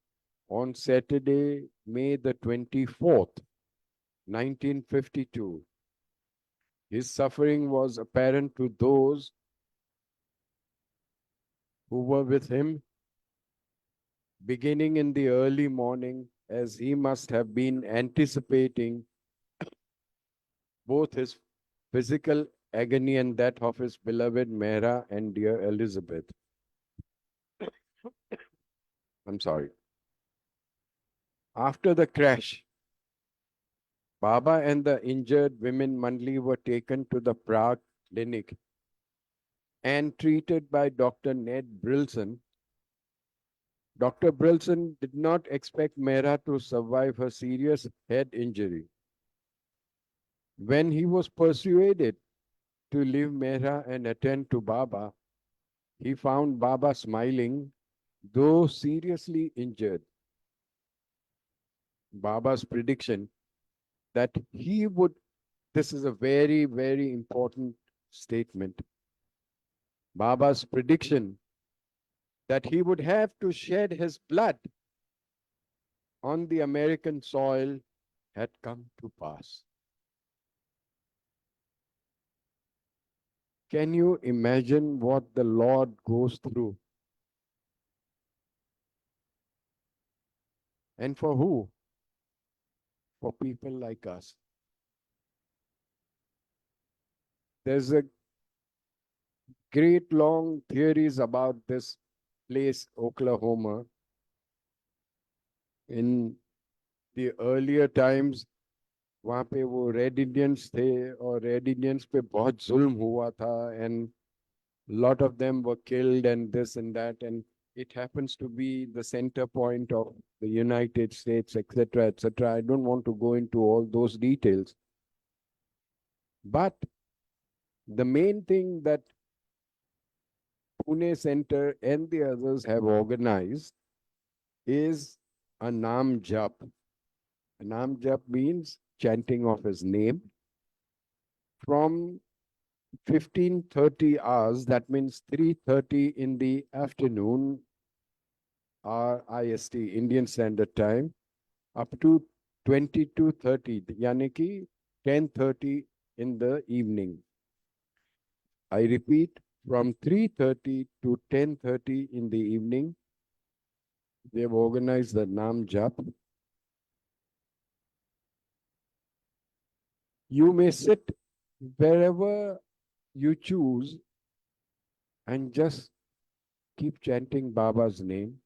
Speaker 1: on Saturday, May the 24th, 1952. His suffering was apparent to those who were with him beginning in the early morning, as he must have been anticipating both his physical agony and that of his beloved Mehra and dear Elizabeth. I'm sorry. After the crash, Baba and the injured women Mandli were taken to the Prague clinic and treated by Dr. Ned Brilson. Dr. Brilson did not expect Mehra to survive her serious head injury. When he was persuaded to leave Mehra and attend to Baba, he found Baba smiling, though seriously injured. Baba's prediction that he would, this is a very, very important statement. Baba's prediction that he would have to shed his blood on the American soil had come to pass. Can you imagine what the Lord goes through? And for who? For people like us. There's a great long theories about this place, Oklahoma. In the earlier times, वहाँ पे वो red Indians थे और red Indians पे बहुत जुल्म हुआ था and lot of them were killed and this and that, and it happens to be the center point of the United States, etc., etc. I don't want to go into all those details. But the main thing that Pune Center and the others have organized is a Naam Jap. A Naam Jap means chanting of his name from 15:30 hours, that means 3:30 in the afternoon, our IST, Indian Standard Time, up to 22:30, yani ki 10:30 in the evening. I repeat, from 3:30 to 10:30 in the evening, they've organized the Nam Jap. You may sit wherever you choose and just keep chanting Baba's name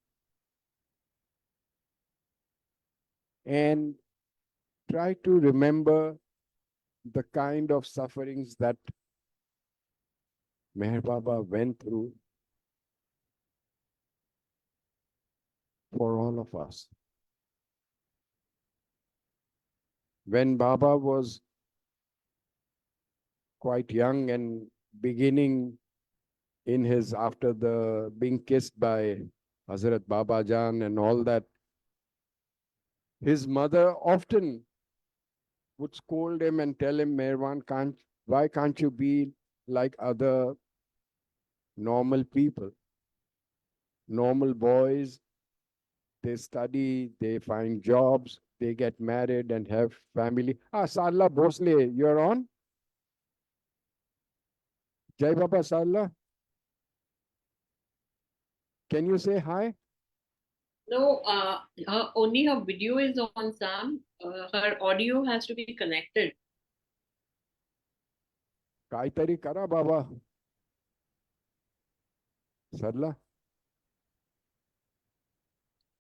Speaker 1: and try to remember the kind of sufferings that Meher Baba went through for all of us. When Baba was quite young and beginning in his, after the being kissed by Hazrat Baba Jan and all that, his mother often would scold him and tell him, Mehervan, why can't you be like other normal people? Normal boys, they study, they find jobs, they get married and have family. Ah, Sarla Bhosle, you're on? Jai Baba Sarla, can you say hi?
Speaker 5: No, only her video is on, Sam. Her audio has to be connected.
Speaker 1: Kaitari Kara Baba. Sarla?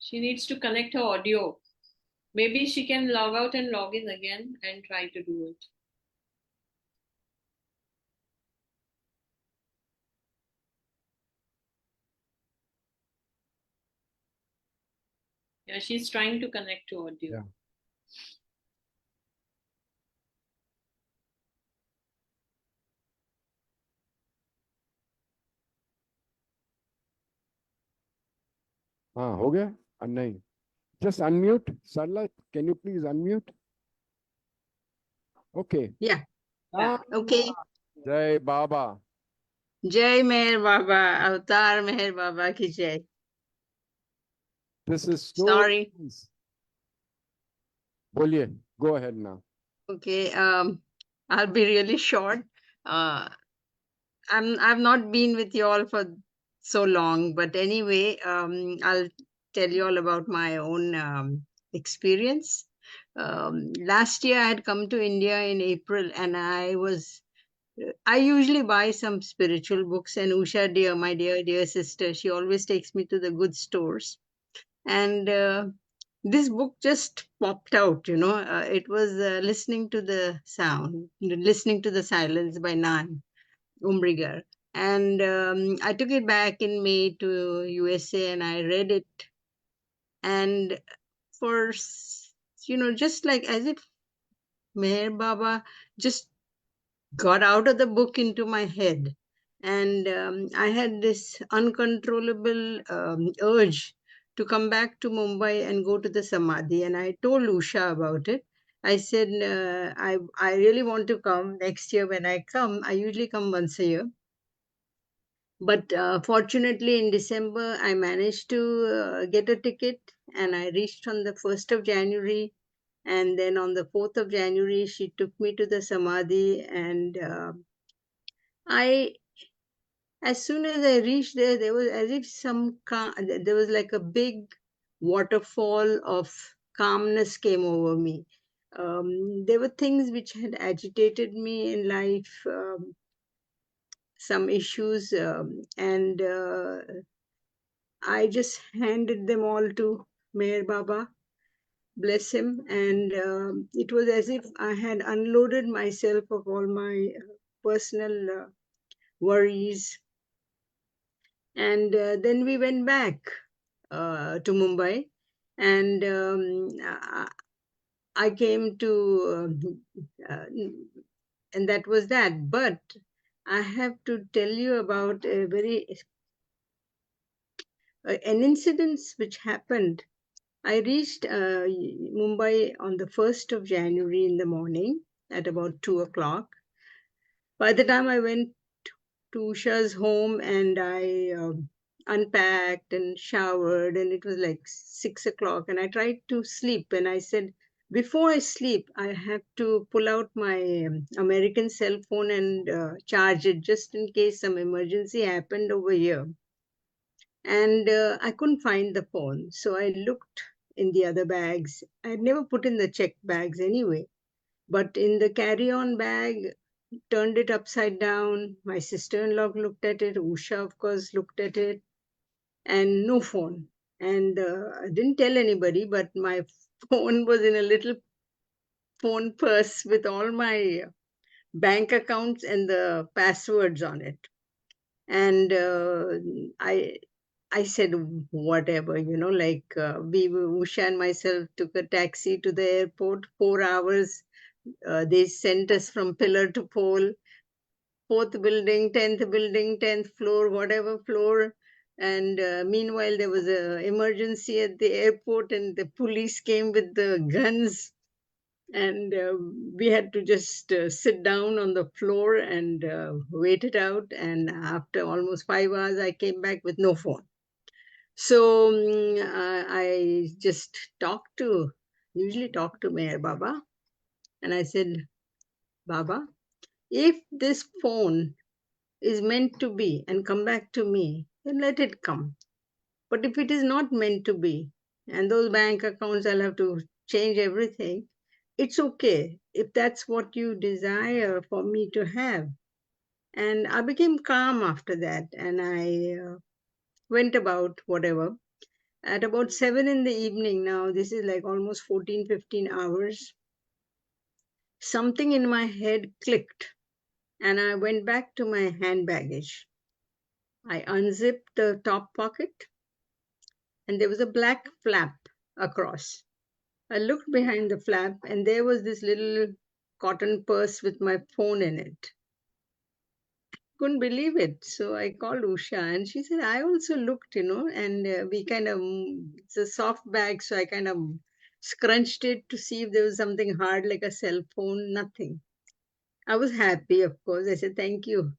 Speaker 5: She needs to connect her audio. Maybe she can log out and log in again and try to do it. Yeah, she's trying to connect to audio.
Speaker 1: Yeah. हाँ हो गया नहीं just unmute Sarla, can you please unmute? Okay.
Speaker 6: Yeah.
Speaker 1: Ah,
Speaker 6: Okay.
Speaker 1: Jai Baba.
Speaker 6: Jai Meher Baba, Avatar Meher Baba ki jai.
Speaker 1: This is so
Speaker 6: Sorry.
Speaker 1: nice. बोलिए, go ahead now.
Speaker 6: Okay. I'll be really short. I've not been with you all for so long, but anyway, I'll tell you all about my own experience. Last year I had come to India in April, and I usually buy some spiritual books, and Usha, dear, my dear sister, she always takes me to the good stores. And this book just popped out, it was Listening to the Sound, Listening to the Silence by Nan Umbrigar. And I took it back in May to USA and I read it. And for, just like as if Meher Baba just got out of the book into my head. And I had this uncontrollable urge to come back to Mumbai and go to the Samadhi. And I told Usha about it. I said, I really want to come next year. When I come, I usually come once a year. But fortunately, in December, I managed to get a ticket and I reached on the 1st of January. And then on the 4th of January, she took me to the Samadhi. And as soon as I reached there, there was as if there was like a big waterfall of calmness came over me. There were things which had agitated me in life, some issues, and I just handed them all to Meher Baba, bless him. And it was as if I had unloaded myself of all my personal worries. And then we went back to Mumbai, and I came to, and that was that. But I have to tell you about an incident which happened. I reached Mumbai on the 1st of January in the morning at about 2 o'clock. By the time I went to Usha's home and I unpacked and showered, and it was like 6 o'clock, and I tried to sleep. And I said, before I sleep, I have to pull out my American cell phone and charge it just in case some emergency happened over here. And I couldn't find the phone. So I looked in the other bags. I had never put in the checked bags anyway. But in the carry-on bag, turned it upside down. My sister-in-law looked at it. Usha, of course, looked at it, and no phone. And I didn't tell anybody, but my phone was in a little phone purse with all my bank accounts and the passwords on it. And I said, whatever, like Usha and myself took a taxi to the airport, 4 hours. They sent us from pillar to pole, fourth building, 10th floor, whatever floor. And meanwhile, there was an emergency at the airport, and the police came with the guns. And we had to just sit down on the floor and wait it out. And after almost 5 hours, I came back with no phone. So I just usually talk to Mayor Baba. And I said, Baba, if this phone is meant to be and come back to me, then let it come. But if it is not meant to be, and those bank accounts, I'll have to change everything, it's okay if that's what you desire for me to have. And I became calm after that, and I went about whatever. At about 7 in the evening, now this is like almost 14, 15 hours, something in my head clicked, and I went back to my hand baggage. I unzipped the top pocket, and there was a black flap across. I looked behind the flap, and there was this little cotton purse with my phone in it. Couldn't believe it. So I called Usha, and she said, I also looked, and we kind of, it's a soft bag, so I kind of scrunched it to see if there was something hard like a cell phone. Nothing. I was happy, of course. I said, thank you,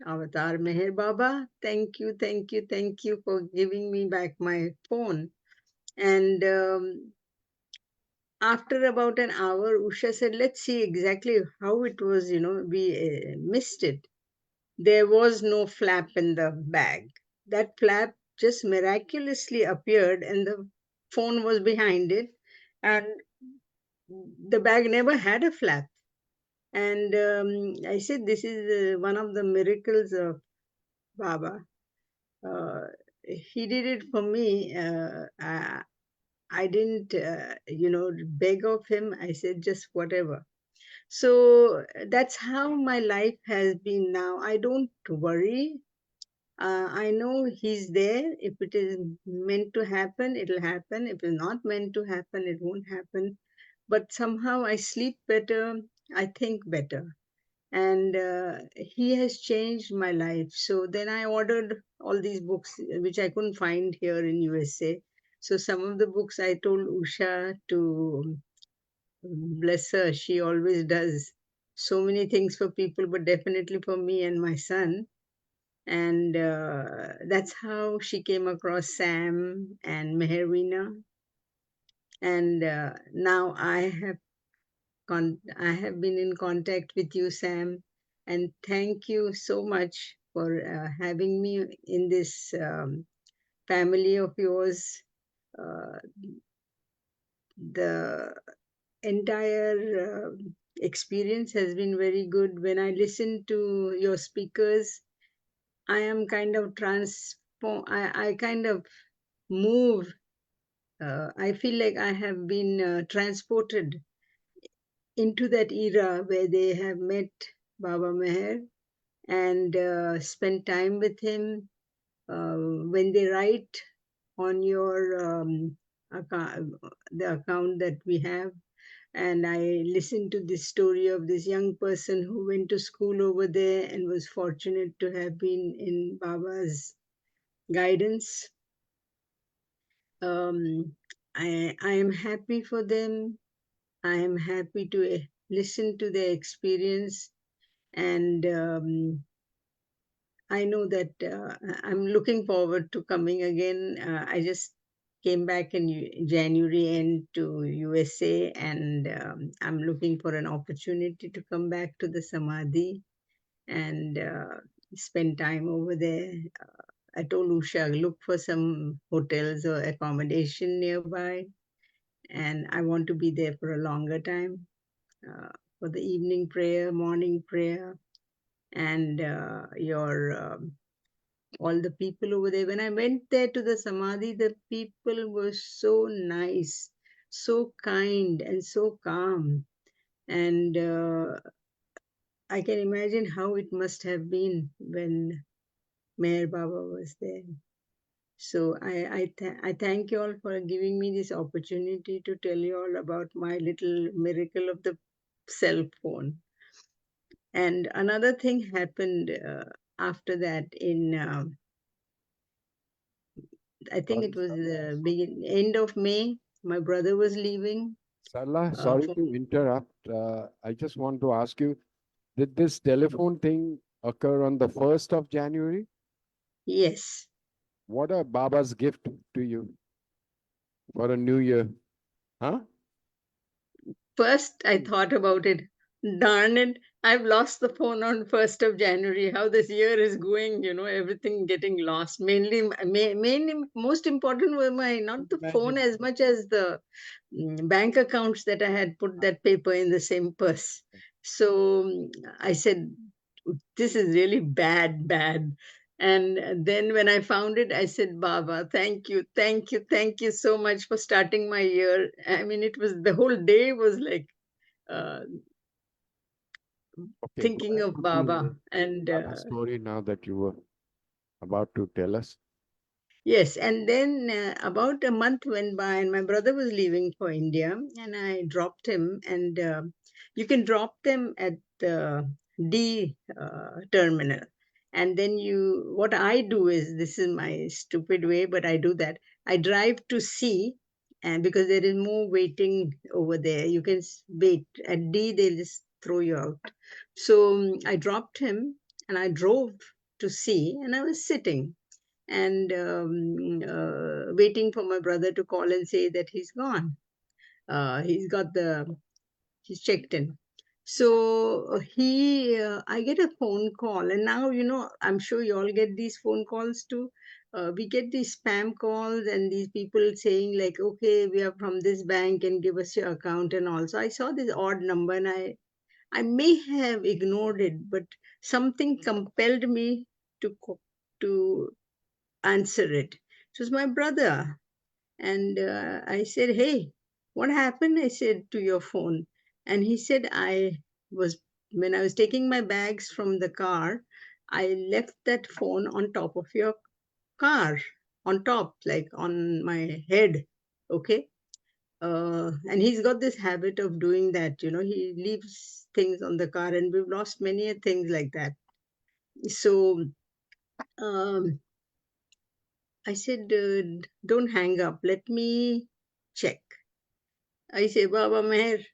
Speaker 6: Avatar Meher Baba. Thank you for giving me back my phone. And after about an hour, Usha said, let's see exactly how it was, we missed it. There was no flap in the bag. That flap just miraculously appeared, and the phone was behind it. And the bag never had a flap. And I said, this is one of the miracles of Baba. Uh, he did it for me. I didn't, beg of him. I said, just whatever. So that's how my life has been now. I don't worry. I know he's there. If it is meant to happen, it'll happen. If it's not meant to happen, it won't happen. But somehow I sleep better. I think better. And he has changed my life. So then I ordered all these books, which I couldn't find here in USA. So some of the books I told Usha to, bless her, she always does so many things for people, but definitely for me and my son. And that's how she came across Sam and MeherVeena. And now I have been in contact with you, Sam, and thank you so much for having me in this family of yours. Uh, the entire experience has been very good. When I listen to your speakers, I am kind of I kind of move. I feel like I have been transported into that era where they have met Baba Meher and spent time with him. When they write on your the account that we have, and I listened to this story of this young person who went to school over there and was fortunate to have been in Baba's guidance. Um, I am happy for them. I am happy to listen to their experience. And I know that I'm looking forward to coming again. I just came back in January end to USA, and I'm looking for an opportunity to come back to the Samadhi and spend time over there. I told Usha, look for some hotels or accommodation nearby, and I want to be there for a longer time for the evening prayer, morning prayer, and your all the people over there. When I went there to the Samadhi, the people were so nice, so kind, and so calm. And I can imagine how it must have been when Meher Baba was there. So I thank you all for giving me this opportunity to tell you all about my little miracle of the cell phone. And another thing happened after that in I think it
Speaker 1: Sorry,
Speaker 6: was
Speaker 1: Sarla.
Speaker 6: the end of May. My brother was leaving.
Speaker 1: Sarla, sorry
Speaker 6: For
Speaker 1: to interrupt. I just want to ask you, did this telephone thing occur on the 1st of January?
Speaker 6: yes,
Speaker 1: What a Baba's gift to you for a new year. Huh?
Speaker 6: first I thought about it. Darn it! I've lost the phone on 1st of January. How this year is going, everything getting lost. Mainly, most important were my not the phone
Speaker 1: Imagine.
Speaker 6: as much as the bank accounts that I had put that paper in the same purse. So I said, this is really bad, bad. And then when I found it, I said, Baba, thank you, thank you, thank you so much for starting my year. I mean, it was the whole day was like uh,
Speaker 1: Okay, go
Speaker 6: thinking
Speaker 1: ahead
Speaker 6: of
Speaker 1: with the
Speaker 6: Baba. And
Speaker 1: other story now that you were about to tell us.
Speaker 6: yes, and then about a month went by, and my brother was leaving for India, and I dropped him. And you can drop them at the D terminal, and then what I do is, this is my stupid way, but I do that. I drive to C, and because there is more waiting over there, you can wait at D. They'll just throw you out. So I dropped him, and I drove to C, and I was sitting and waiting for my brother to call and say that he's gone. He's checked in. So I get a phone call, and now, I'm sure you all get these phone calls too. We get these spam calls and these people saying like, okay, we are from this bank and give us your account and all. So I saw this odd number, and I may have ignored it, but something compelled me to answer it. It was my brother. And I said, hey, what happened? I said, to your phone. And he said, when I was taking my bags from the car, I left that phone on top of your car, on top, like on my head. Okay. And he's got this habit of doing that. He leaves things on the car, and we've lost many things like that. So, um, I said, don't hang up. Let me check. I say, Baba Meher,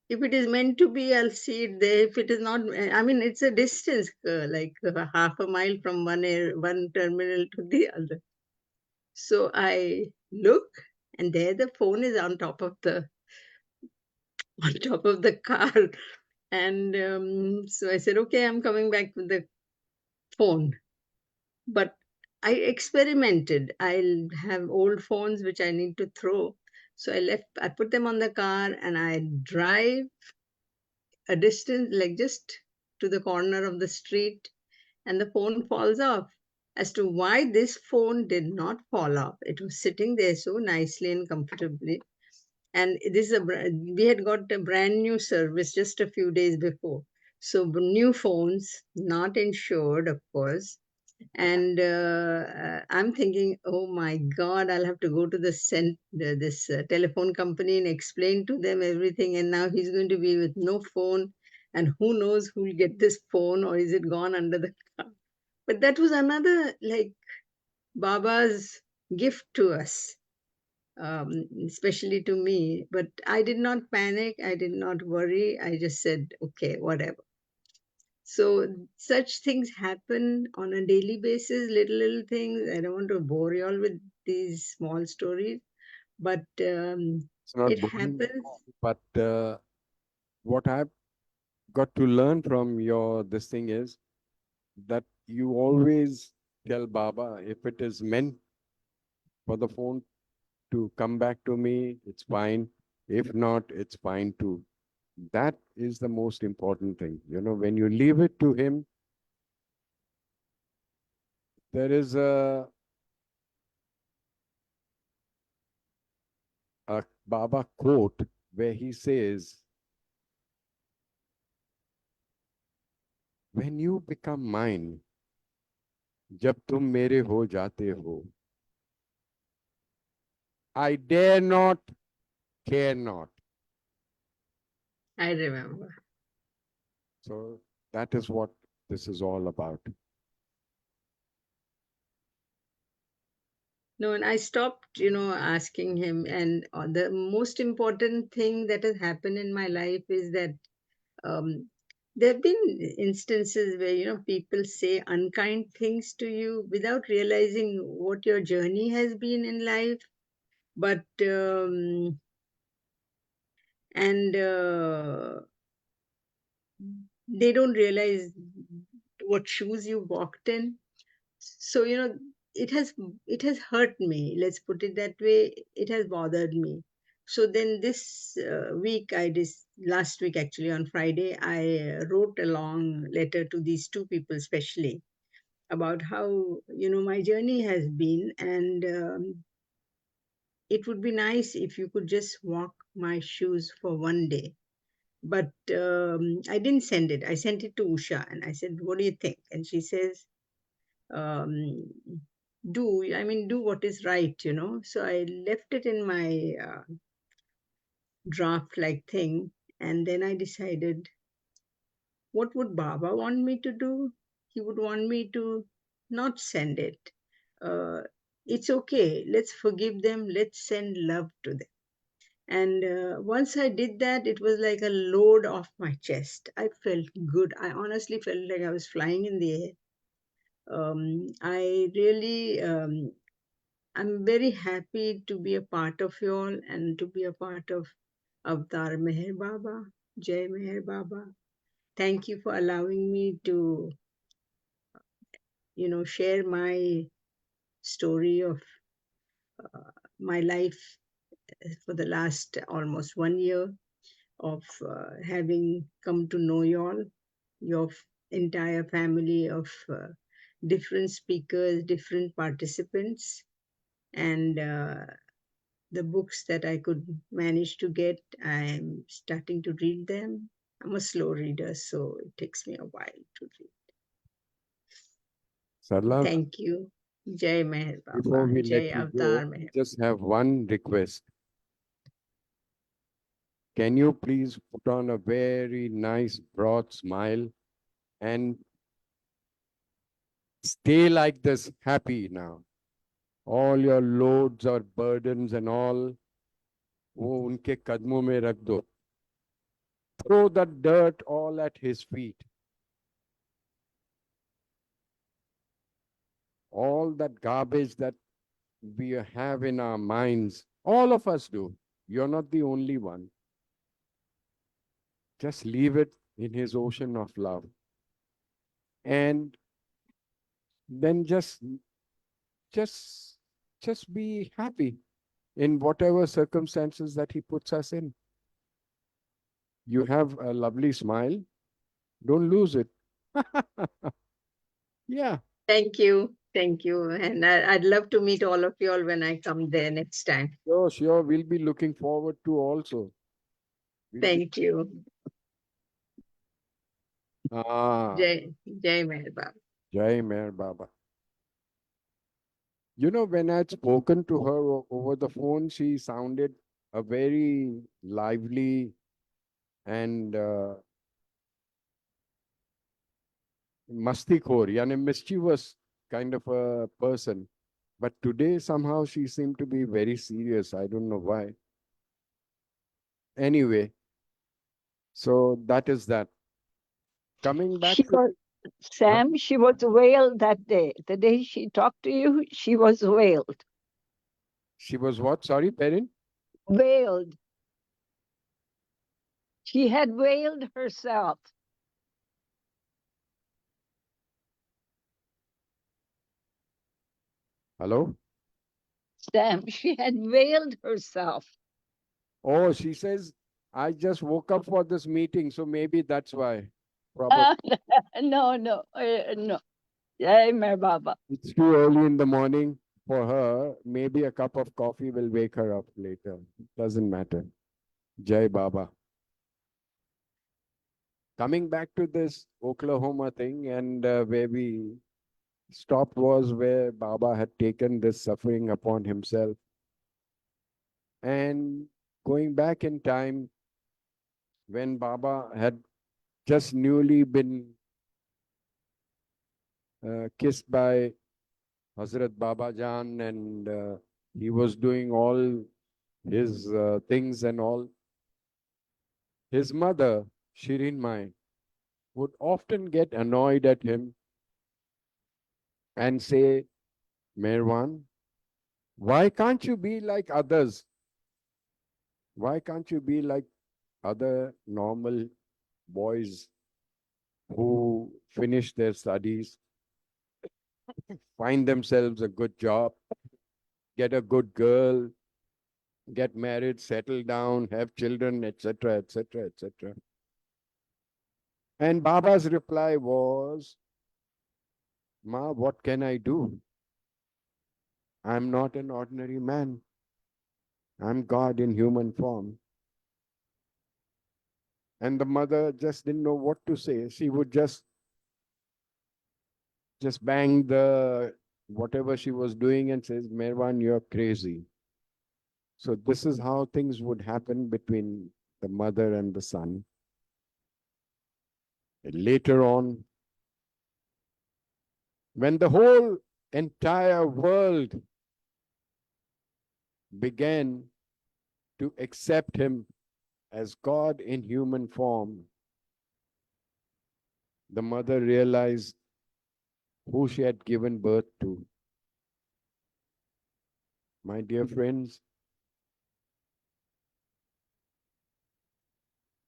Speaker 6: if it is meant to be, I'll see it there. If it is not, I mean, it's a distance, like half a mile from one terminal to the other. So I look, and there the phone is on top of the on top of the car. And so I said, okay, I'm coming back with the phone. But I experimented. I'll have old phones which I need to throw. So I put them on the car, and I drive a distance, like just to the corner of the street, and the phone falls off. As to why this phone did not fall off, it was sitting there so nicely and comfortably. And we had got a brand new service just a few days before. So new phones, not insured, of course. And I'm thinking, oh my God, I'll have to go to this telephone company and explain to them everything. And now he's going to be with no phone, and who knows who'll get this phone, or is it gone under the car? But that was another, like, Baba's gift to us, especially to me. But I did not panic. I did not worry. I just said, okay, whatever. So such things happen on a daily basis, little things. I don't want to bore you all with these small stories, but
Speaker 1: It's not
Speaker 6: it
Speaker 1: boring,
Speaker 6: happens.
Speaker 1: but what I've got to learn from your this thing is that you always tell Baba if it is meant for the phone to come back to me, it's fine. If not, it's fine too. That is the most important thing. You know, when you leave it to him, there is a Baba quote where he says, when you become mine, जब तुम मेरे हो जाते हो, I dare not, care not.
Speaker 6: I remember.
Speaker 1: So that is what this is all about.
Speaker 6: No, and I stopped, asking him. And the most important thing that has happened in my life is that um, there have been instances where, people say unkind things to you without realizing what your journey has been in life. But, and they don't realize what shoes you walked in. So it has hurt me, let's put it that way. It has bothered me. So then this week, last week actually, on Friday, I wrote a long letter to these two people especially about how my journey has been. And it would be nice if you could just walk my shoes for one day. But I didn't send it. I sent it to Usha and I said, what do you think? And she says, um, do what is right. So I left it in my draft like thing. And then I decided, what would Baba want me to do? He would want me to not send it. Uh, it's okay. Let's forgive them. Let's send love to them. And once I did that, it was like a load off my chest. I felt good. I honestly felt like I was flying in the air. I really, I'm very happy to be a part of you all and to be a part of Avatar Meher Baba, Jai Meher Baba. Thank you for allowing me to, share my story of my life for the last almost 1 year of having come to know you all, your entire family of different speakers, different participants, and the books that I could manage to get, I'm starting to read them. I'm a slow reader, so it takes me a while to read.
Speaker 1: Sarla,
Speaker 6: Thank you. Jai Meher
Speaker 1: before
Speaker 6: Baba.
Speaker 1: we let
Speaker 6: Jai
Speaker 1: you go,
Speaker 6: Avatar
Speaker 1: I
Speaker 6: Meher.
Speaker 1: just have one request. Can you please put on a very nice, broad smile and stay like this, happy now? All your loads or burdens and all, वो उनके कदमों में रख दो. Throw the dirt all at his feet. All that garbage that we have in our minds, all of us do. You're not the only one. Just leave it in his ocean of love. And then just just be happy in whatever circumstances that he puts us in. You have a lovely smile. Don't lose it. Yeah,
Speaker 6: Thank you. Thank you. And I'd love to meet all of you all when I come there next time.
Speaker 1: sure, sure. We'll be looking forward to also.
Speaker 6: Thank you.
Speaker 1: Ah,
Speaker 6: Jai Meher Baba.
Speaker 1: Jai Meher Baba. You know, when I'd spoken to her over the phone, she sounded a very lively and mastikhor, yani mischievous kind of a person. But today, somehow, she seemed to be very serious. I don't know why. Anyway, so that is that. Coming back
Speaker 7: She
Speaker 1: to
Speaker 7: was, Sam, she was wailed that day. The day she talked to you, she was wailed.
Speaker 1: she was what? Sorry, parent?
Speaker 7: Wailed. She had wailed herself.
Speaker 1: Hello?
Speaker 7: Sam, she had wailed herself.
Speaker 1: Oh, she says, I just woke up for this meeting, so maybe that's why. Probably.
Speaker 7: No, no. Jai Mer Baba.
Speaker 1: It's too early in the morning for her. Maybe a cup of coffee will wake her up later. Doesn't matter. Jai Baba. Coming back to this Oklahoma thing, and where we stopped was where Baba had taken this suffering upon himself. And going back in time, when Baba had just newly been kissed by Hazrat Baba Jan, and he was doing all his things and all. His mother, Shirin Mai, would often get annoyed at him and say, Merwan, why can't you be like others? Why can't you be like other normal boys who finish their studies, find themselves a good job, get a good girl, get married, settle down, have children, etc., etc., etc. And Baba's reply was, Ma, what can I do? I'm not an ordinary man. I'm God in human form. And the mother just didn't know what to say. She would just bang the whatever she was doing and says, Merwan, you're crazy. So this is how things would happen between the mother and the son. Later on, when the whole entire world began to accept him as God in human form, the mother realized who she had given birth to. My dear friends,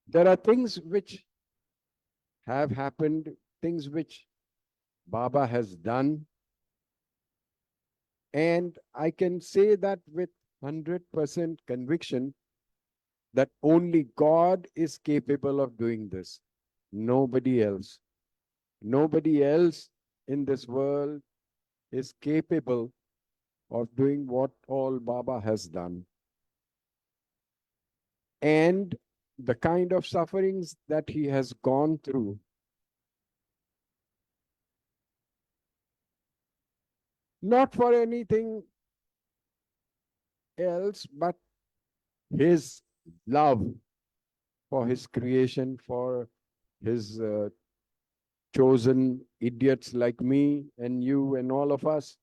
Speaker 1: there are things which have happened, things which Baba has done, and I can say that with 100% conviction that only God is capable of doing this. Nobody else. Nobody else in this world is capable of doing what all Baba has done. And the kind of sufferings that he has gone through, not for anything else, but his love for his creation, for his chosen idiots like me and you and all of us.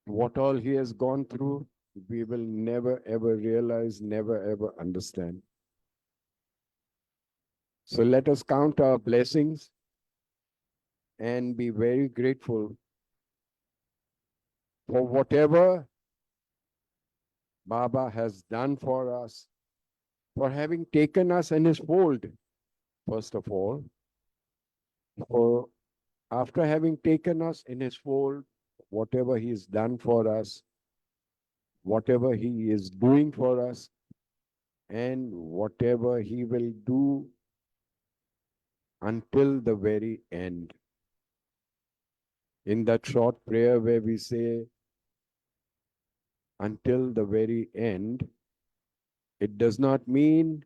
Speaker 1: What all he has gone through, we will never ever realize, never ever understand. So let us count our blessings and be very grateful for whatever Baba has done for us, for having taken us in his fold, first of all, for after having taken us in his fold, whatever he has done for us, whatever he is doing for us, and whatever he will do until the very end. In that short prayer where we say, until the very end, it does not mean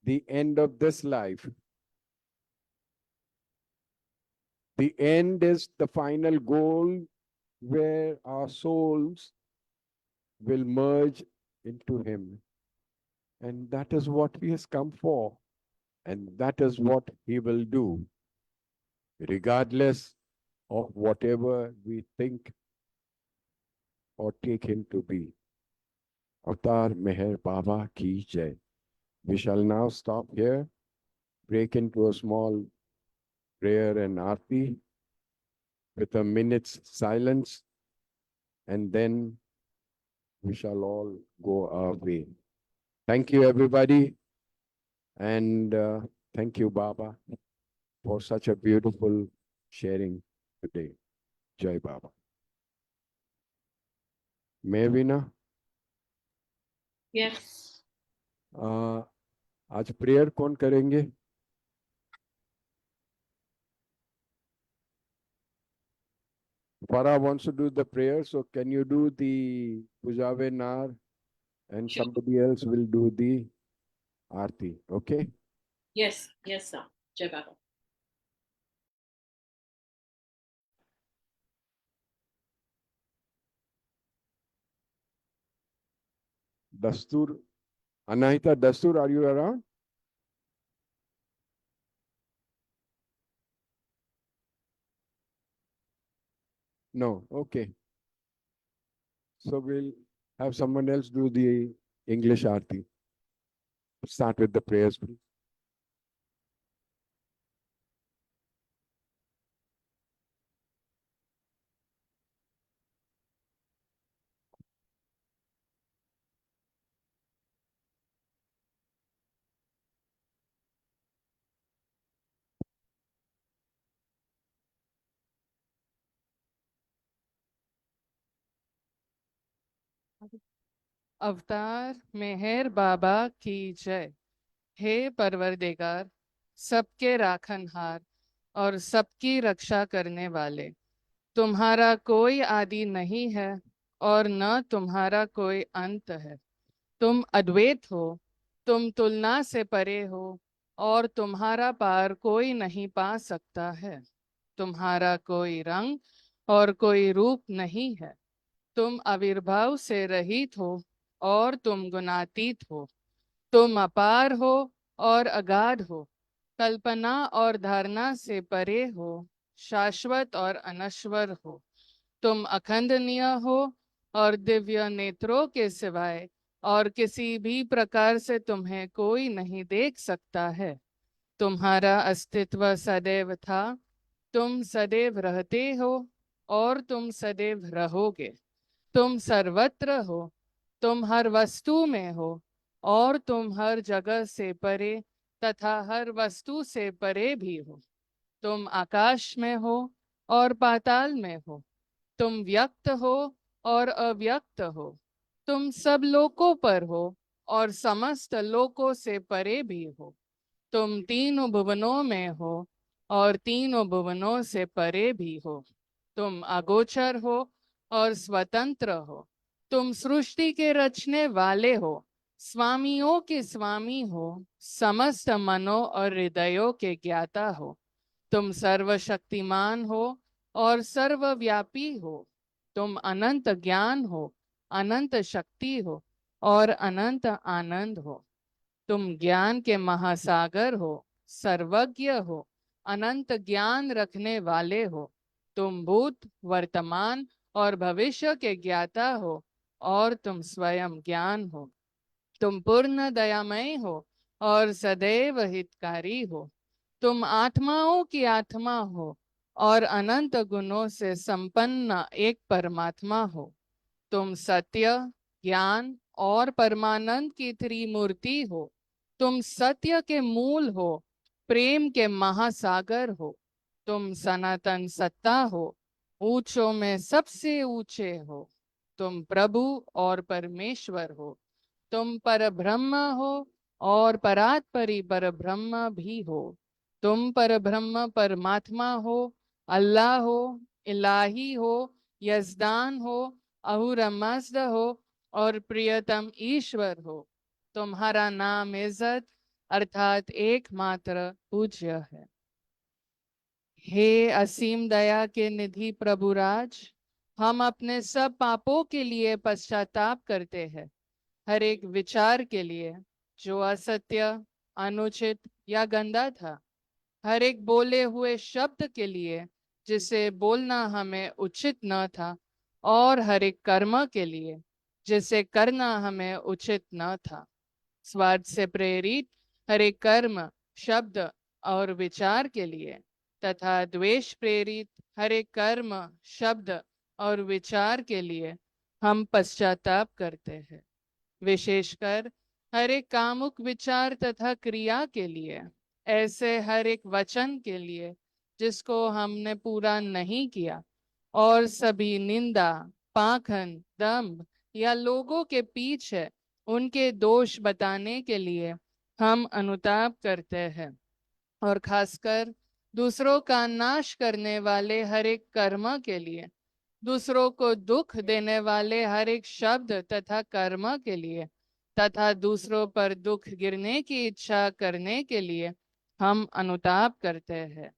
Speaker 1: the end of this life. The end is the final goal where our souls will merge into him. And that is what he has come for. And that is what he will do, regardless of whatever we think or take him to be. Avatar Meher Baba Ki Jai. We shall now stop here break into a small prayer and aarti with a minute's silence, and then we shall all go our way. Thank you, everybody, and thank you, Baba, for such a beautiful sharing today. Jai Baba. MeherVeena,
Speaker 5: Yes.
Speaker 1: आज prayer कौन करेंगे? Farah wants to do the prayer, so can you do the Pujave Nar, and
Speaker 5: Sure.
Speaker 1: somebody else will do the Aarti, okay?
Speaker 5: Yes. Yes, sir. Jai Baba.
Speaker 1: Dastur, Anahita Dastur, are you around? No, okay. So we'll have someone else do the English Aarti. Start with the prayers, please.
Speaker 3: अवतार मेहर बाबा की जय। हे परवरदिगार, सबके राखनहार और सबकी रक्षा करने वाले, तुम्हारा कोई आदि नहीं है और न तुम्हारा कोई अंत है। तुम अद्वैत हो, तुम तुलना से परे हो और तुम्हारा पार कोई नहीं पा सकता है। तुम्हारा कोई रंग और कोई रूप नहीं है। तुम आविर्भाव से रहित हो और तुम गुणातीत हो। तुम अपार हो और अगाध हो, कल्पना और धारणा से परे हो, शाश्वत और अनश्वर हो। तुम अखंडनीय हो और दिव्य नेत्रों के सिवाय और किसी भी प्रकार से तुम्हें कोई नहीं देख सकता है। तुम्हारा अस्तित्व सदैव था, तुम सदैव रहते हो और तुम सदैव रहोगे। तुम सर्वत्र हो, तुम हर वस्तु में हो और तुम हर जगह से परे तथा हर वस्तु से परे भी हो। तुम आकाश में हो और पाताल में हो। तुम व्यक्त हो और अव्यक्त हो। तुम सब लोकों पर हो और समस्त लोकों से परे भी हो। तुम तीनों भुवनों में हो और तीनों भुवनों से परे भी हो। तुम अगोचर हो और स्वतंत्र हो। तुम सृष्टि के रचने वाले हो, स्वामियों के स्वामी हो, समस्त मनों और हृदयों के ज्ञाता हो। तुम सर्वशक्तिमान हो और सर्वव्यापी हो। तुम अनंत ज्ञान हो, अनंत शक्ति हो और अनंत आनंद हो। तुम ज्ञान के महासागर हो, सर्वज्ञ हो, अनंत ज्ञान रखने वाले हो। तुम भूत, वर्तमान और भविष्य के ज्ञाता हो और तुम स्वयं ज्ञान हो। तुम पूर्ण दयामय हो और सदैव हितकारी हो। तुम आत्माओं की आत्मा हो और अनंत गुणों से संपन्न एक परमात्मा हो। तुम सत्य, ज्ञान और परमानंद की त्रिमूर्ति हो। तुम सत्य के मूल हो, प्रेम के महासागर हो। तुम सनातन सत्ता हो, ऊंचों में सबसे ऊंचे हो। तुम प्रभु और परमेश्वर हो। तुम परब्रह्म हो और परात्परी परब्रह्म भी हो। तुम परब्रह्म परमात्मा हो, अल्लाह हो, इलाही हो, यजदान हो, अहुरमज़द हो और प्रियतम ईश्वर हो। तुम्हारा नाम इज्जत अर्थात एकमात्र पूज्य है। हे असीम दया के निधि प्रभुराज, हम अपने सब पापों के लिए पश्चाताप करते हैं। हर एक विचार के लिए जो असत्य, अनुचित या गंदा था, हर एक बोले हुए शब्द के लिए जिसे बोलना हमें उचित न था, और हर एक कर्म के लिए जिसे करना हमें उचित न था। स्वार्थ से प्रेरित हर एक कर्म शब्द और विचार के लिए तथा द्वेष प्रेरित हर एक कर्म, शब्द और विचार के लिए हम पश्चाताप करते हैं। विशेषकर हर एक कामुक विचार तथा क्रिया के लिए, ऐसे हर एक वचन के लिए जिसको हमने पूरा नहीं किया, और सभी निंदा, पाखंड, दंभ या लोगों के पीछे उनके दोष बताने के लिए हम अनुताप करते हैं। और खासकर दूसरों का नाश करने वाले हर एक कर्म के लिए, दूसरों को दुख देने वाले हर एक शब्द तथा कर्म के लिए तथा दूसरों पर दुख गिरने की इच्छा करने के लिए हम अनुताप करते हैं।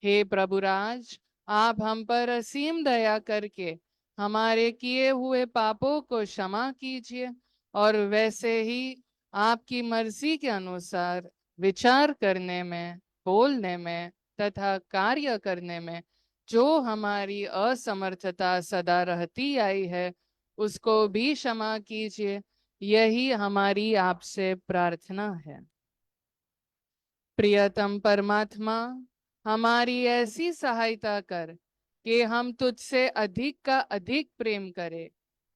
Speaker 3: हे प्रभुराज, आप हम पर असीम दया करके हमारे किए हुए पापों को क्षमा कीजिए और वैसे ही आपकी मर्जी के अनुसार विचार करने में, बोलने में तथा कार्य करने में जो हमारी असमर्थता सदा रहती आई है, उसको भी क्षमा कीजिए। यही हमारी आपसे प्रार्थना है। प्रियतम परमात्मा, हमारी ऐसी सहायता कर कि हम तुझसे अधिक का अधिक प्रेम करें,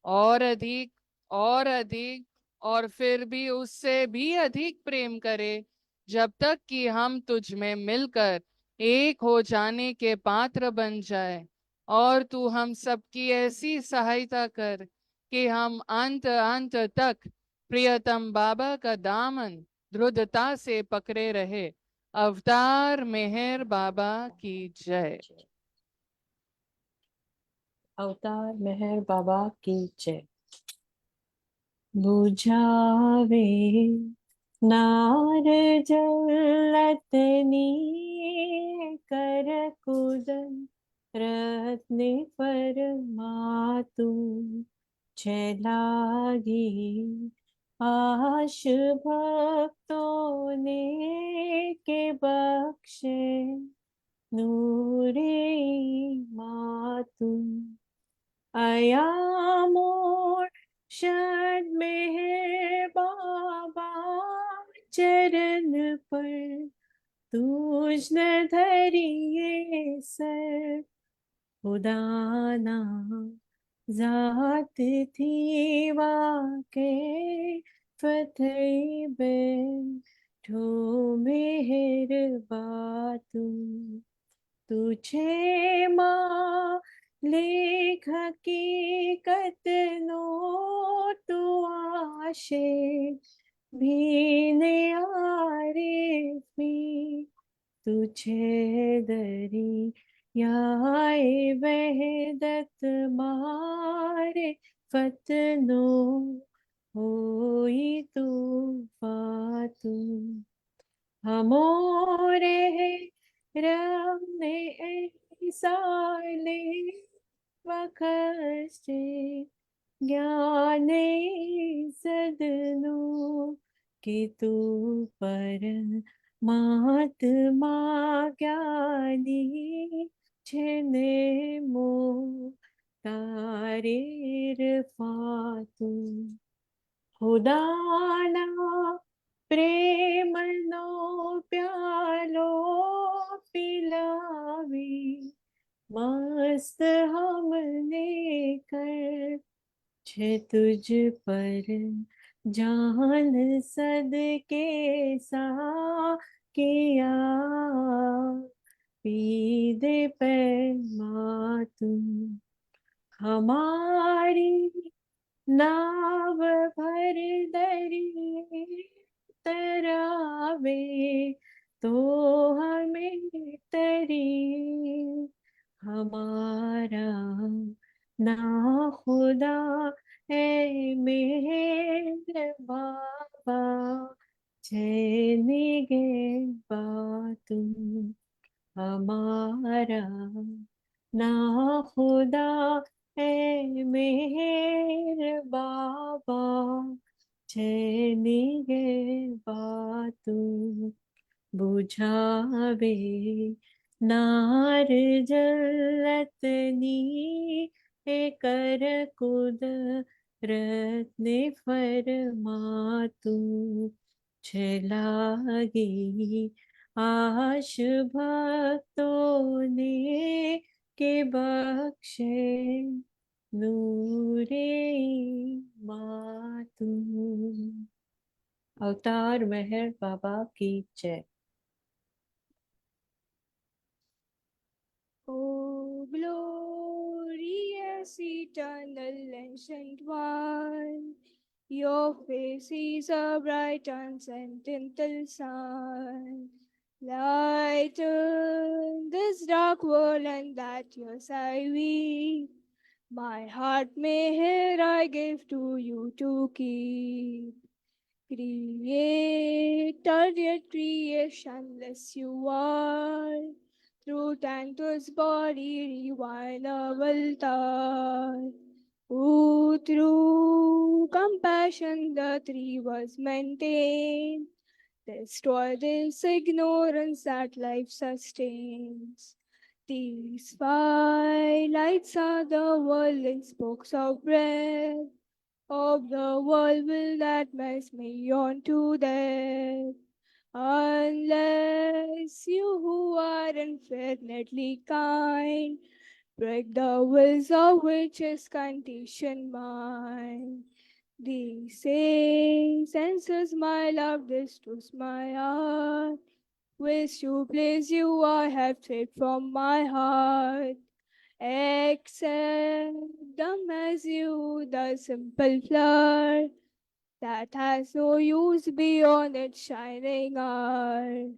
Speaker 3: और अधिक और अधिक और फिर भी उससे भी अधिक प्रेम करें, जब तक कि हम तुझ में मिलकर एक हो जाने के पात्र बन जाए। और तू हम सबकी ऐसी सहायता कर कि हम अंत अंत तक प्रियतम बाबा का दामन दृढ़ता से पकड़े रहे। अवतार मेहर बाबा की जय।
Speaker 2: अवतार मेहर बाबा की जय। बुझावे नार जलतनी कर कुदन रत्न पर मातु छलागी आश भक्तों ने के बख्शे नूरे मातु आया मोर शरण में है बाबा चरण पर तुझ न धरिए सर खुदाना जात थी वाके फतेह बैठो मेहर बातू तुझे माँ लेख हकीकत नो तू आशे भीने आरे भी तुझे दरी याए वहदत मारे फतनो होई तू फातू हमोरे रमने साले वखसे ज्ञाने सदनो कि तू पर महात्मा ज्ञानी छने मो तारे फातू खुदाना प्रेम नो प्यालो पिलावी मस्त हमने कर छे तुझ पर जान सदके सा किया पी दे पैमातु हमारी नाव भर दरिए तरावे तो हमें तरिए हमारा ना खुदा है मेरे बाबा चैनी गे बातू हमारा ना खुदा है मेरे बाबा चैनी गे बातू बुझावे नार जलतनी कर कुद रत्न फरमातु लागी आश भक्तों ने के बख्शे नूरे मातूम। अवतार मेहर बाबा की जय।
Speaker 8: O glorious, eternal, ancient one, your face is a bright transcendental sun. Lighten this dark world and that yours I weep. My heart may here I give to you to keep. Creator yet creationless you are. Through Tanto's body, rewind avatar. Who through compassion the three was maintained. Destroy this ignorance that life sustains. These five lights are the whirling spokes of breath of the world will that makes me on to death. Unless you who are infinitely kind break the wills of which is conditioned mind. These same senses, my love, this was my heart. Wish to please you, I have straight from my heart. Accept them as you, the simple flower that has no use beyond its shining hour.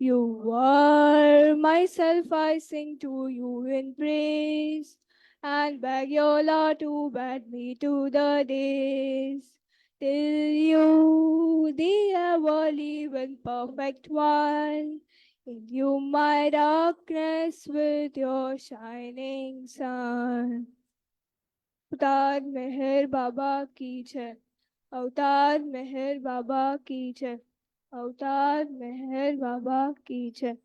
Speaker 8: You are myself, I sing to you in praise, and beg your Lord to bed me to the days. Till you, the ever living perfect one, in you my darkness with your shining sun. अवतार मेहर बाबा की जय। अवतार मेहर बाबा की जय। अवतार मेहर बाबा की जय।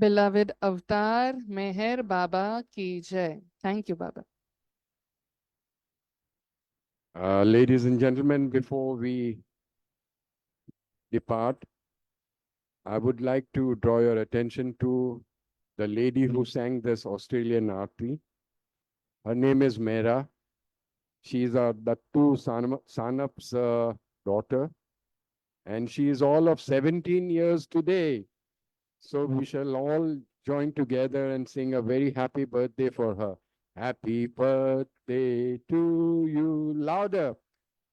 Speaker 3: Beloved Avatar, Meher Baba ki jai. Thank you, Baba.
Speaker 1: Ladies and gentlemen, before we depart, I would like to draw your attention to the lady who sang this Australian Aarti. Her name is Mehra. She is Dattu Sanap's daughter, and she is all of 17 years today. So we shall all join together and sing a very happy birthday for her. Happy birthday to you. Louder.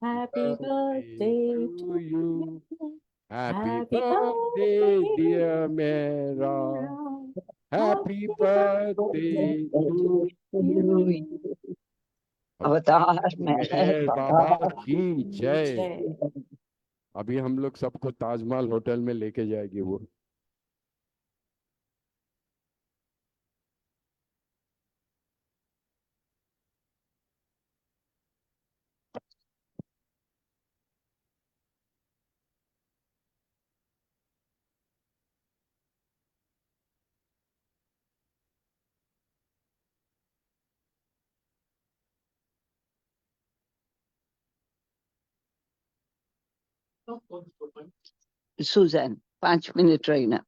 Speaker 2: Happy birthday
Speaker 1: to
Speaker 2: to
Speaker 1: you.
Speaker 2: you.
Speaker 1: Happy
Speaker 2: Happy
Speaker 1: birthday,
Speaker 2: birthday,
Speaker 1: dear Mera.
Speaker 2: Mera.
Speaker 1: Happy
Speaker 2: Happy birthday
Speaker 1: birthday to
Speaker 2: to you.
Speaker 7: अवतार मेहर
Speaker 1: मेहर
Speaker 7: बाबा
Speaker 1: बाबा की जय।
Speaker 2: जय।
Speaker 1: अभी हम लोग सबको Taj Mahal hotel में लेके जाएगी वो।
Speaker 7: सुजैन 5 मिनट रही ना